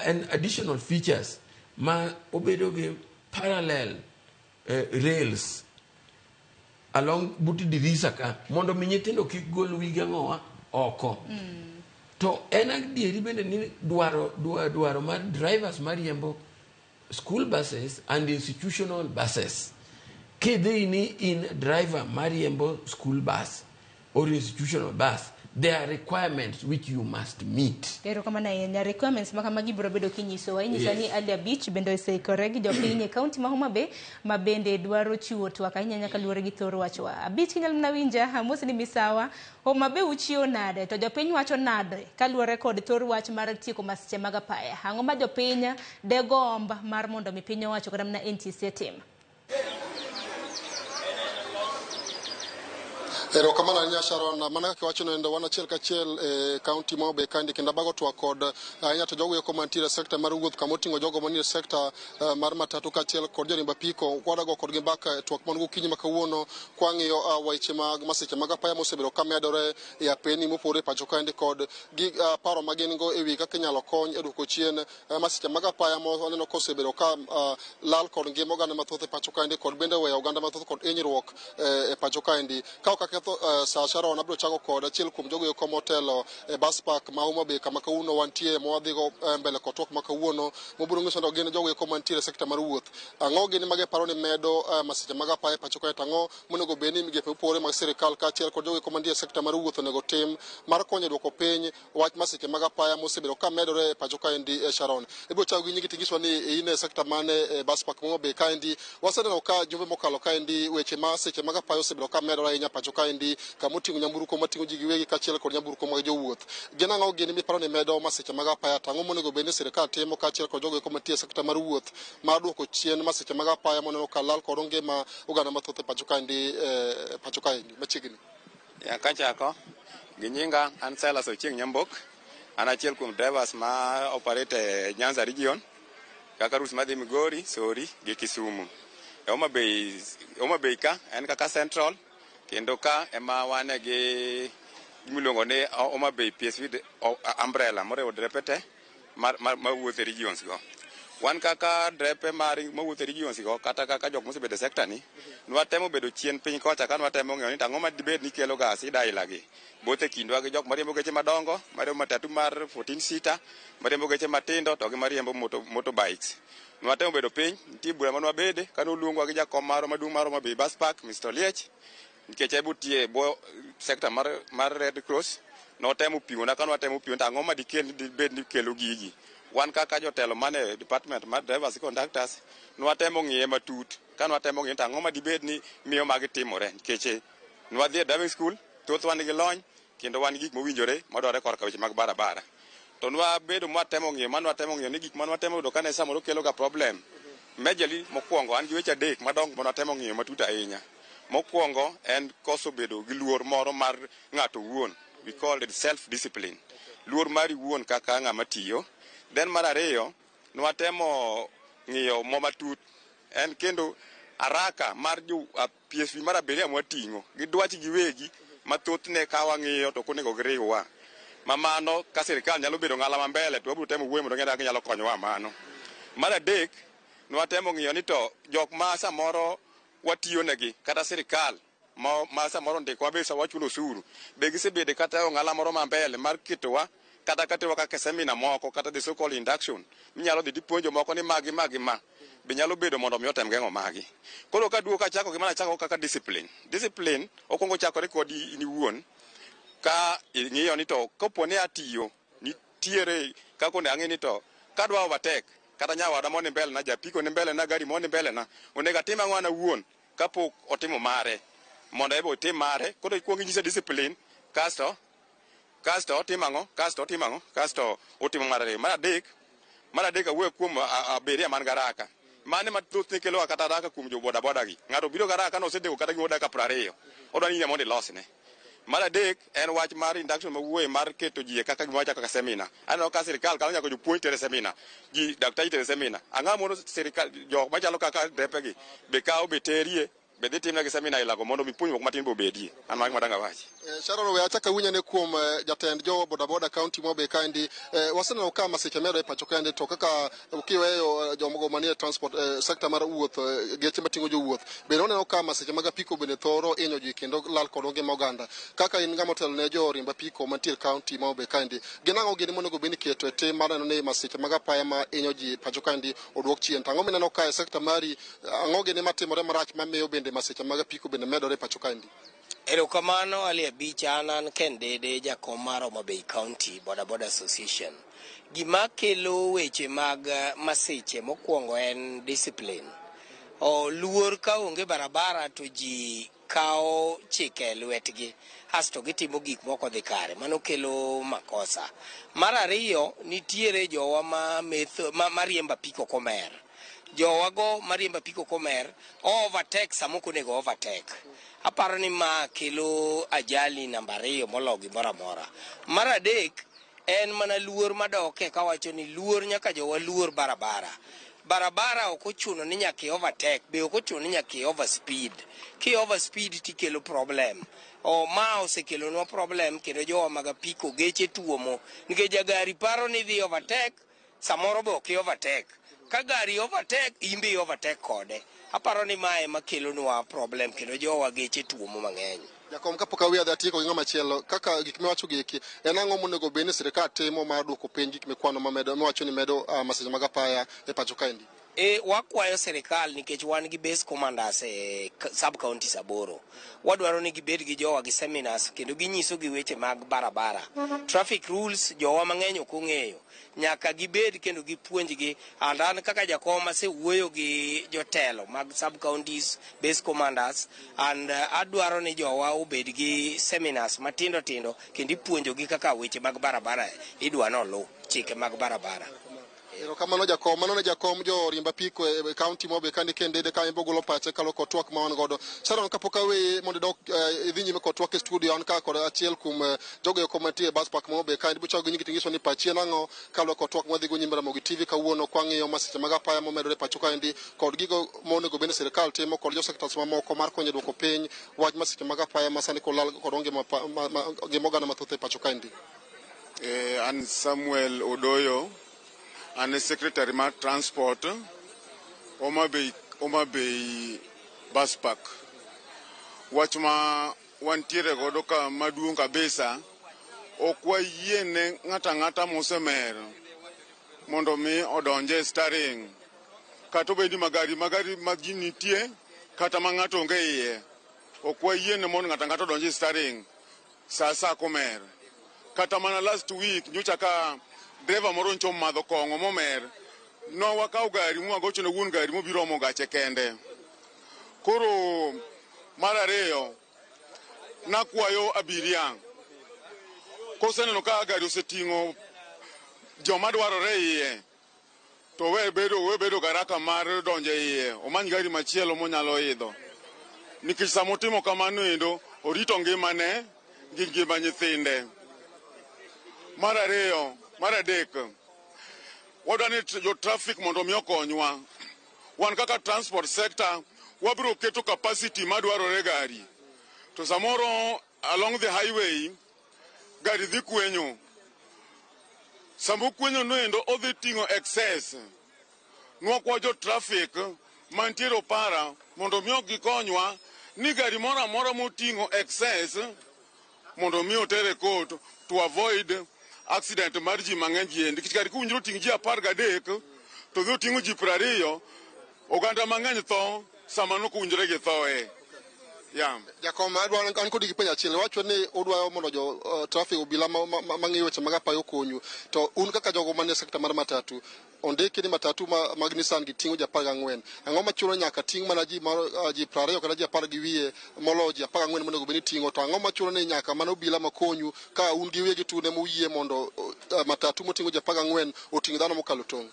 an additional features ma obedo gi parallel rails along buti dirisa ka mondo mi nyithindo kik gol wige ng'owa oko. To en adieri bende ni dwaro mar drivers mariembo school buses and institutional buses. Kidhi ni in driver mariembo school bus or institutional bus, there are requirements which you must meet. Pero kama na yenya requirements makamagi biro bedo kinyiso wa inyisa ni Alia Beach bendo iseikore gi jopiny e kaunti ma Homa Bay ma bende dwaro chiwo twak ahinya nyaka luwore gi thoro wachwa. Beach kinyal na winja amosi ni misawa Homa Bay uchiwo nade to jopiny wacho nade kaluwore kod thoro wach mar tieko masiche mag apaya. Ang'o ma jopiny de gomba mar mondo mi piny owacho kata na NTC tim? Ero kamana nya Sharon mana ka wacho nendo wana chiel ka chiel county mo be kandi kenda bago twa kod anya to jogo ko mantire sector mar wuoth kamotingo jogo manie sector mar matatu ka chiel kod jorimba piko kwada go kod gimbaka twak mon gokinyi makawuono kwang'iyo waiche mag masiche mag apaya mosebero kamedore ya peni mopore pacho kandi kod gi paro magin go ewi kaka nyalo kony eduko chien masiche mag apaya mo oneno kosebero ka lal kod ngimo gane mathoth pacho kandi kod bende weyo oganda mathoth kod inyruok e pacho kandi ka sa Sharon abro chako kod achiel kuom jogo ko motelo e bus park ma Homa Bay kama kauno wantie mowadhigo mbele kotok makawuono moburo ngiso ndo gin jogo ko mantie sector mar wuoth ang'o gin mage paro ni medo masiche mag apaya pacho ka tango monego beni migepe upore mag sirikal ka achiel kod jogo ko mantie sector mar wuoth onego tim mar konyo dwoko piny wach masiche mag apaya mosebero ka medore pacho ka endi Sharon ibo chago gi nyingi tingiswa ni ine sector mane bus park Homa Bay ka endi waseneno ka jumbe mokalo ka endi weche masiche mag apaya osebero ka medore ahinya pacho ka endi kamotingo nyamburko matingo ji giwegi kachiel kod nyamburko mag jowuoth gin ang'o gin miparo ni medo masiche mag apaya tango monego beni sirikal timo kachiel kod jogo ko mantie sector mar wuoth mar dwoko chien masiche mag apaya moneno kalal kod ngima oganda mathoth pacho ka endi machiegni ya kachako ginyinga an Silas Ochieng Nyambok an achiel kuom drivers ma operate Nyanza region kaka rus madhi Migori Sori gi Kisumu Homa Bay ka en kaka central kendo ka ema wane gi milongo ne Homa Bay PSV umbrella morewo drepete ma wuothe regions go wan kaka drepe mari mawuothe regions go kata kaka jok mosebede sector ni nwatemo bedo chien piny kocha ka nwatemo ng'eyo ni tang'o madibed ni kelo gas idaila gi bothe kindwa gi jok mariembo geche madongo mariembo matatu mar 14 seater mariembo geche matindo to gi mariembo motorbikes nwatemo bedo piny nitie bura manwa bede kano luongwa gi jakom maro maduong' mar Homa Bay bus park Mr. Liech nikech ebutie bo sector mar Red Cross notemo piwona ka nwatemo piwona ang'o ma dibed ni kelo gigi wan kaka jotelo mane department mar drivers conductors nwatemo ng'iye matut ka nwatemo ng'iye ang'o ma dibed ni miyo magi timore nikech nwadhi e driving school thoth wan gi lony kendo wan gik mowinjore madware korka weche mag barabara to nwabedo mwatemo ng'iyo ni gik manwatemo yudo kane samoro kelo ga problem majorly mokwongo an gi weche adek madongo manwatemo ng'iyo matut ahinya. Mokwongo en koso bedo gi luor moro mar ng'ato wuon, we call it self discipline, luor mari wuon kaka ng'ama tiyo. Then mar ariyo nwatemo ng'iyo mo matut en kendo araka mar jo PSV mar abiria mwating'o gi dwach giwegi mathoth ne ka wang'iyo to konego giriwa mamano ka sirikal nyalo bedo ng'ala mambele to wabiro temo wuoyo mondo ng'e nyalo konyowa mano. Mar adek nwatemo ng'iyo ni to jok ma samoro watiyo negi kata sirikal ma samoro ndikwa be wachulo osuru be gisebede kata ng'ala moro mambele mar ketowa kata katowa kaka semina moko kata the so called induction minyalo dhi puonjo moko ni magi be nyalo bedo mondo mi otem geng'o magi. Koro ka duogo kachako gimana chako kaka discipline okongo chakore kodi ni wuon ka ing'iyo ni to kopone atiyo nitiere kako ne ang'e ni to kadwa overtake kata nyawada moni mbele na japiko ni mbele na gari moni mbele na onega tima ng'wana wuon kapok otimo mare mondo ebo tim mare. Koro ikuongo nyise discipline kasto otimango kasto otimo mare. Mar adek awuoyo kuom abiria man garaka mane mathoth ne kelo kata raka kuom jo boda boda gi ng'ato biro garaka no osedeko kata gi oda ka 20 odwa ni mondo ilosne. Mar adek en wach mar induction mawuoye mar keto ji kaka gima wacha kaka semina. Aneno ka sirikal kalo nyaka jopuonj tere semina ji daktari tere semina ang'a mondo sirikal jok machalo kaka drepegi be kawo be terie be dhi timnegi semina ilago mondo mi puonjruok matin bo bedie. An magi madanga wachi. Sharon we achaka winyane kuom jatend jo bodaboda county mo be kandi waseneno ka masiche medo e pacho kende to kaka kiweyo jomogo manie transport sector mar wuoth geche matingo jo wuoth be noneno ka masiche mag apiko bende thoro inyo ji kendo lal kod ngima oganda kaka in ngamo tel ne jo rimba apiko mantie county mo be kandi ginango gini monego beni keto e tim mar neno ni masiche mag apaya ma inyo ji pacho kandi odwok chien tango mineno ka e sector mari ango gini matimore marach mamiyo bende masiche mag apiko bende medore pacho kandi. Erokamano Ali Abicha an kendede jakom mar Ramogi County Boda Boda Association. Gima kelo weche mag masiche mokwongo en discipline. Luor ka onge barabara to ji kao chike lwetgi asto gitimo gik moko dhi kare mano kelo makosa. Mar ariyo nitiere jowa mariemba apiko komer. Jowago mariemba apiko komer overtake samoko nego overtake. Aparo ni ma kelo ajali namba 2 molo gimoro amora. Mar adek en mana luor madoke kawacho ni luor nyaka jowa luor barabara ok ochuno ni nyaka overtake be ok ochuno ni nyaka overspeed. Ki overspeed tikelo problem. Ma osekelonwa problem kendo jowa mag apiko geche tuomo nikech gari paro ni dhi overtake samoro be ok overtake. Ka gari overtake imbe overtake kode. Aparo ni mae makelonwa problem kendo jowa geche tuomo mang'eny. Jakom kapok awiya dhi atieko gi ng'ama chielo kaka gik miwacho giki en ang'o monego bed ni sirikal timo mar duoko piny gik mikwano miwacho ni medo masiche mag apaya e pacho kaendi. Wakwayo sirikal nikech wan gi base commanders e sub counties 8. Wadwaro ni gibed gi jowa gi seminars kendo ginyiso gi weche mag barabara. Traffic rules jowa mang'eny ok ong'eyo. Nyaka gibed kendo gipuonjgi andan kaka jakom asewuoyo gi jotelo mag sub counties base commanders and adwaro ni jowa obed gi seminars matindo kendo ipuonjogi kaka weche mag barabara idwa nolu chike mag barabara. Erokamano jakom, mano ne jakom jo rimba apiko e county mo be kandi kendede ka imbo golo pache kalo ko twak ma wan godo. Sharon kapok awe mondo dok idhi nyime ko twak e studio an ka kod achiel kum jogo ko mantie bus park mo be kandi bucho gi nyingi ni pache nango kalo ko twak ma dhi go nyime RamogiTV kawuono kwang'iyo masiche mag apaya mo medore pacho kandi kod gigo monego bende sirikal timo kod jo sectors mamoko mar konyo duoko piny wach masiche mag apaya masani ko lal kod onge gimogana mathoth e pacho kandi. An Samuel Odoyo and the Secretary of Transport, Oma Bay Bus Park. Wachma wantiere godo ka maduong' kabisa okwa yiene ng'ata mosemer mondo mi odonje steering kata obedi magari maji nitie kata ma ng'ato onge iye okwa yiene mondo ng'ata odonje steering sa komer kata mana last week nyocha ka driver moro nchom madho kong'o momer no wakaw gari mu agocho ne wuon gari mobiro omo gache kende. Koro mar ariyo nakwayo abiria koseneno ka gari oseting'o joma dwarore iye to we bedo garaka mar donje iye omany gari machielo monyalo idho nikech samotimo kamano endo orito ngimane gi ngima nyithinde. Mar adek wadwa ni jo traffic mondo mi okonywa wan kaka transport sector wabro keto capacity madwarore gari. To samoro along the highway, gari dhi kwenyo. Sambu kwenyo noendo odhi tingo excess. Nwakwa jo traffic mantiere opara mondo miyo gikonywa ni gari moro amora motingo excess mondo miyo tere court to avoid accident mar ji mang'eny ji endi. Nikech gari kuwinjore ting' ji 13 to dhi oting'o ji 20, oganda mang'eny tho sama nokowinjore githoe. Jakom adwa an kodi gipenjo achiel, wacho ni udwa mondo jo traffic obila mang'iyo weche mag apaya okonyu, to un kaka jogo manie sekta mar matatu ondiki ni matatu mag Nissan giting'o ji 14. Ang'o machuno nyaka ting' mana ji 20 kata ji 10 gi wiye molo ji 14 mondo obed ni ting'o, to ang'o machuno ni nyaka mana obila makonyu ka un gi wegi tune moyie mondo matatu moting'o ji 14 oting' dhano mokalo tong'?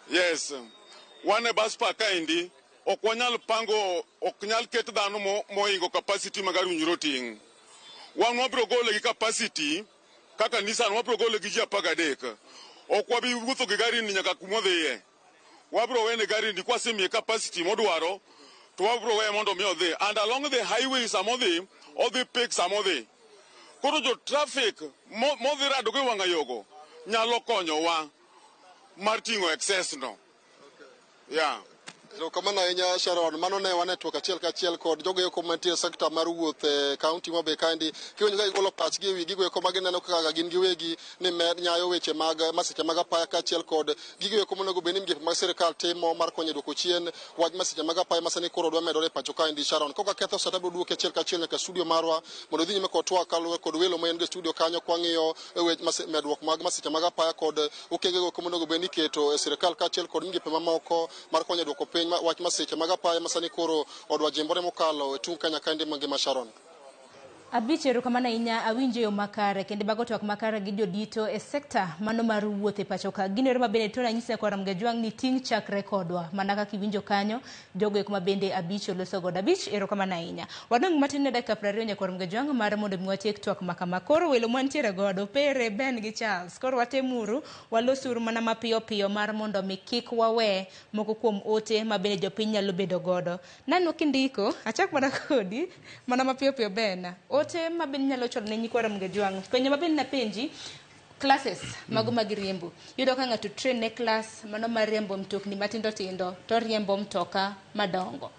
Yes, wan e bus park kaendi ok wanyal pango, ok nyal ket dhano moingo capacity ma gari winjore ting'. Wan wabiro gole gi capacity kaka Nissan wabiro gole gi ji 13. Ok wabi wuotho gi gari ni nyaka kumodhiye. Wabiro wene gari ni kwasemiye capacity modwaro to wabiro weye mondo mi odhi. And along the highway samodhi, odhi pek samodhi. Koro jo traffic modhi rado gi wang'a yogo nyalo konyowa mar ting'o excess no. Kamano ahinya Sharon, mano ne wan e twak achiel kachiel kod jogo eko mantie sekta mar wuoth e kaunti ma Bekendi. Kiwenyo ka golo pachgi ewi gigo eko magineno kaka gin giwegi ni med nyayo weche mag masiche mag apaya kachiel kod gigo eko monego bed ni migepe mag sirikal timo mar konyo duoko chien wach masiche mag apaya masani koro dwa medore pacho kaendi. Sharon, koka ketho sata biro duoke achiel kachiel nyaka studio marwa mondo dhi nyime kod twak kaluwe kod welo ma en go studio kanyo kwang'iyo weche medruok mag masiche mag apaya kod okenge go monego bed ni keto e sirikal kachiel kod migepe mamoko mar konyo duoko piny wach masiche mag apaya masani koro odwa jimbore mokalo e tung Kenya kaendi mangima. Sharon, abichero kamana inya awinjo yo makare kende bago twak makare gi jodito e sekta mano mar wuoth e pacho ka ginero mabende to ranyisa kwa Ramgajwang ni ting' chakre kodwa manaka kiwinjo kanyo jogo ek mabende abich oloso godo abich ero kamana inya wadong matin ne dakika 20 nyaka Ramgajwang mar mondo mwatiek twak makama koro welo mantiere godo pere Ben gi Charles koro watemuru walosuru mana mapiyo piyo mar mondo mi kik wawe moko kuom ote mabende jopiny nyalo bedo godo nano kindiko achak mana kodi mana mapiyo piyo Ben ote mabin nyalo cholo ne nyikwa Ramgajwang penjo mabin na penji classes mago mag riembo yudo ka ng'ato train ne class mano mar riembo mtokni matindo tindo to riembo mtoka madongo.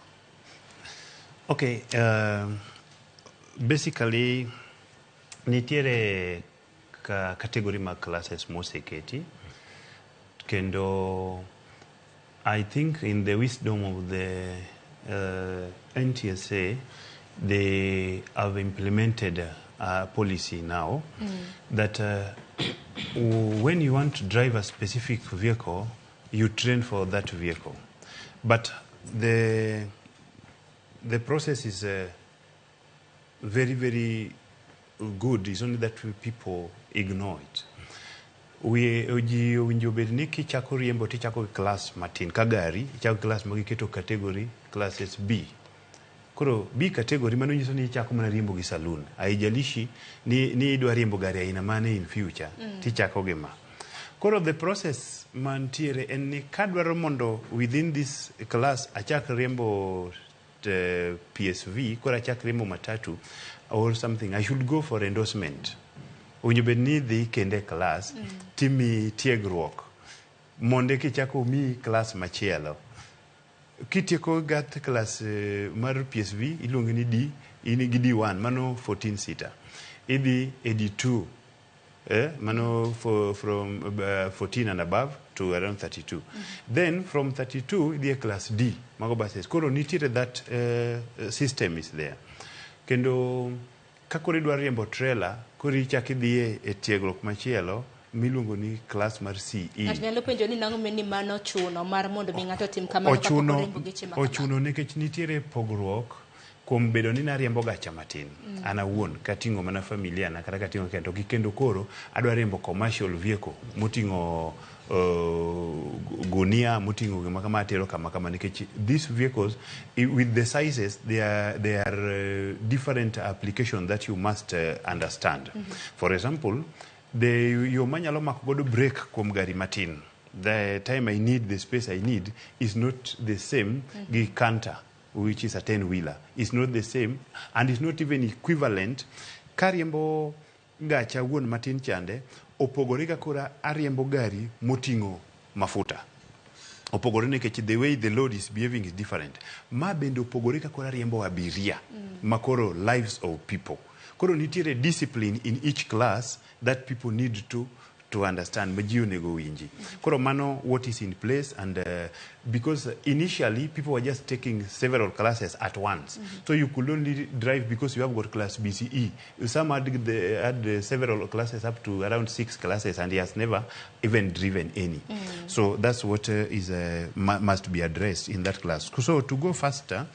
Okay, basically nitiere category mag classes moseketi kendo I think in the wisdom of the NTSA they have implemented a policy now that when you want to drive a specific vehicle, you train for that vehicle. But the process is very, very good. It's only that people ignore it. Winjo bed ni kichako riembo tichako class matin kagari ichako class magiketo category classes B. Koro B category mano nyiso ni ichako mana riembo gi saloon. Haijalishi ni idwa riembo gari aina mane in future tichako gi ma. Koro the process mantiere en ni kadwaro mondo within this class achak riembo PSV koro achak riembo matatu or something, I should go for endorsement. Winjo bed ni dhi kende class timi tiegruok monde kichako mi class machielo. Kitieko gat class mar PSV iluongo ni D, ini gi D1 mano 14 seater. Idi D2 mano from 14 and above to around 32. Then from 32 the class D mago bases. Koro nitiere that system is there. Kendo kakori dwa riembo trailer kori chaki dhie e tiegruok machielo miluongo ni class mar CE. Nyalo penjo ni nango meni mano chuno mar mondo mi ng'ato tim kamano kaka riembo geche makama. Ochuno nikech nitiere pogruok kuom bedo ni nariembo gacha matin. Ana wuon kating'o mana familia na kata kating'o kendo kikendo koro adwa riembo commercial vehicle moting'o gunia moting'o gima kama tero kama nikech these vehicles with the sizes they are different application that you must understand. For example, yo manyalo mako godo brake kuom gari matin, the time I need, the space I need is not the same gi canter which is a 10-wheeler, is not the same and is not even equivalent. Kariembo gacha wuon matin chande, opogore ka kora ariembo gari moting'o mafuta. Opogore nikech the way the load is behaving is different. Ma bende opogore ka kora riembo abiria, makoro lives of people. Koro nitiere discipline in each class that people need to understand maji onego winji. Koro mano what is in place, and because initially people were just taking several classes at once. So you could only drive because you have got class BCE. Some had several classes up to around 6 classes, and he has never even driven any. So that's what must be addressed in that class. So to go faster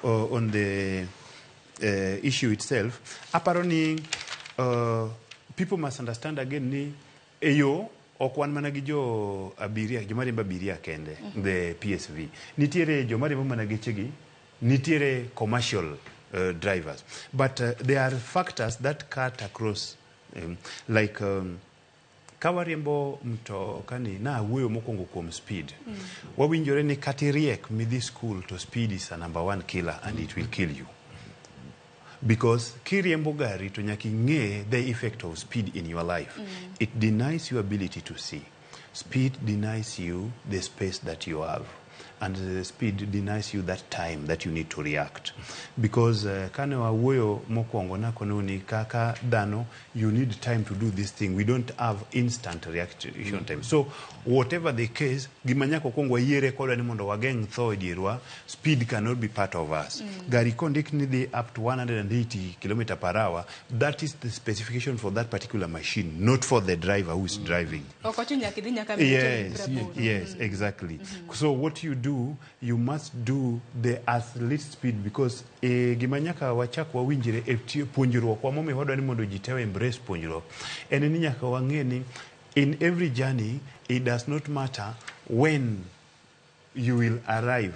on the issue itself, apparently people must understand again ni eyo okwan mana gi jo abiria, jo marimba abiria kende, the PSV. Nitiere jo marimba mana gechegi, nitiere commercial drivers. But there are factors that cut across, like kawariembo mtokani na wuyo mokongo kuom speed. Wawinjore ni katiriek midhi school to speed is a #1 killer, and it will kill you. Because kiriembo gari to nyaki nge the effect of speed in your life. It denies you ability to see. Speed denies you the space that you have. And the speed denies you that time that you need to react. Because kane wawuoyo mokwongo na kononi kaka dano, you need time to do this thing. We don't have instant reaction time. So whatever the case, gimanyako kongwa yere koda ni mondo wageng tho dirwa, speed cannot be part of us. Gari kondik ni up to 180 km/h. That is the specification for that particular machine, not for the driver who is driving. Yes, exactly. So what you do, you must do the athlete speed, because gimanyaka wachak wawinjire puonjruok kwa mome wadwa ni mondo jitewe embrace puonjruok. En ni nyaka wang'eni in every journey it does not matter when you will arrive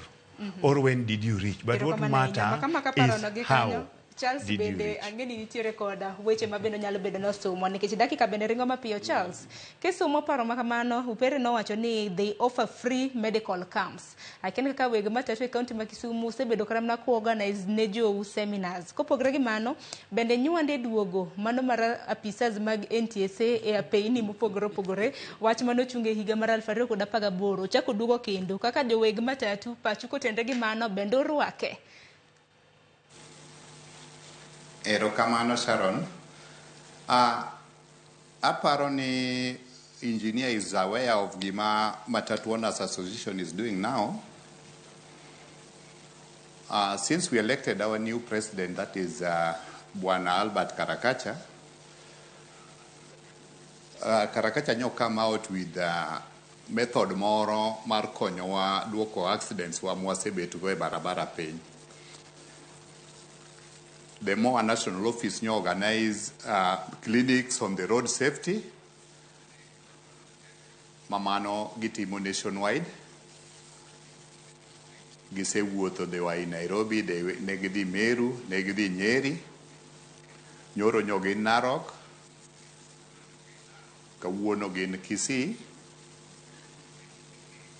or when did you reach, but what matter is how. Charles bende angeni nitiere koda weche mabendo nyalo bedo no somo nikech dakika bende ringo mapiyo. Charles, kesomo paro makamano upere no wacho ni they offer free medical camps. Akene kaka weg matatu e county ma Kisumu sebedo karamna ku organize ne jo seminars. Kopogre gi mano bende nyuande duogo mano mar apisas mag NTSA e apeini mopogore wach mano chunge higa mar 2018 chako duogo kendo kaka jo weg matatu pachu kotende gi mano bende ruake. Erokamano Sharon. Aparo ni engineer is aware of Gima Matatu Owners Association is doing now. Since we elected our new president, that is Bwana Albert Karakacha, Karakacha nyo come out with method moro mar konyowa duoko accidents wa mwasebetugo e barabara piny. The more national office new organize clinics on the road safety. Mamano gitimo nationwide. Gise wuotho de wa in Nairobi, negidi Meru, negidi Nyeri, nyoro nyogi Narok, kawuono gin Kisii,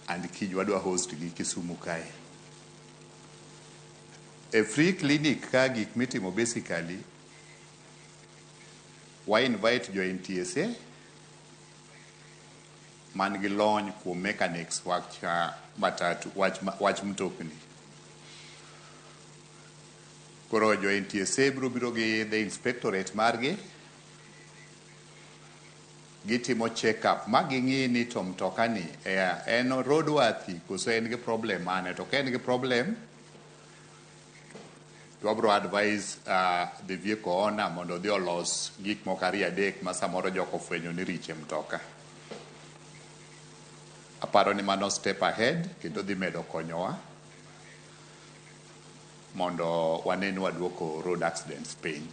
and kijwadwa host gi Kisumu kae. A free clinic ka gik mitimo basically why invite jo NTSA man gi lony kuom mechanics wach matatu wach mtokni. Koro jo NTSA biro gi the inspectorate margi gitimo check up maging'i ni to mtokani en roadworthy koso en gi problem mane, to ka en gi problem to abro advise the vehicle owner mondo dhi olos gik moko 2-3 ma samoro joko fwenyo ni riche mtoka. Aparo ni mano step ahead kendo dhi medo konyowa mondo waneni waduoko road accidents piny.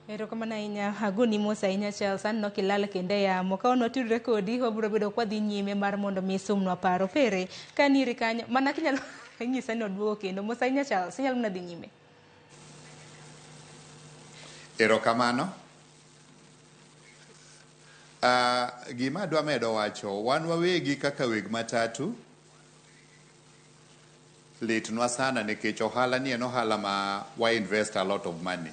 Erokamano ahinya agoni mos ahinya Charles, an nokilal kende yamo ka onotudre kodi wabiro bedo kwa dhi nyime mar mondo misumnwa paro pere kaniri kanyo mana kinyalo nyisa ni oduogo kendo mos ahinya Charles, inyalo mna dhi nyime. Erokamano. Gima dwa medo wacho wan wawegi kaka weg matatu litnwa sana nikech ohala ni en ohala ma wa invest a lot of money.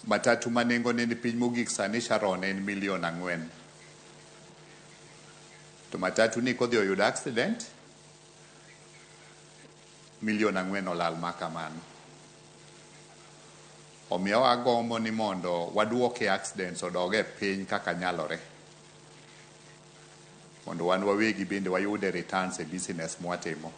Matatu ma nengone ni piny mogik sani Sharon en $4,000,000. To matatu ni kodhi oyudo accident, $4,000,000 olal makamano. Omiyo agombo ni mondo waduoke accidents odoge piny kaka nyalore. Mondo wan wawegi bende wayude returns e business mwatimo.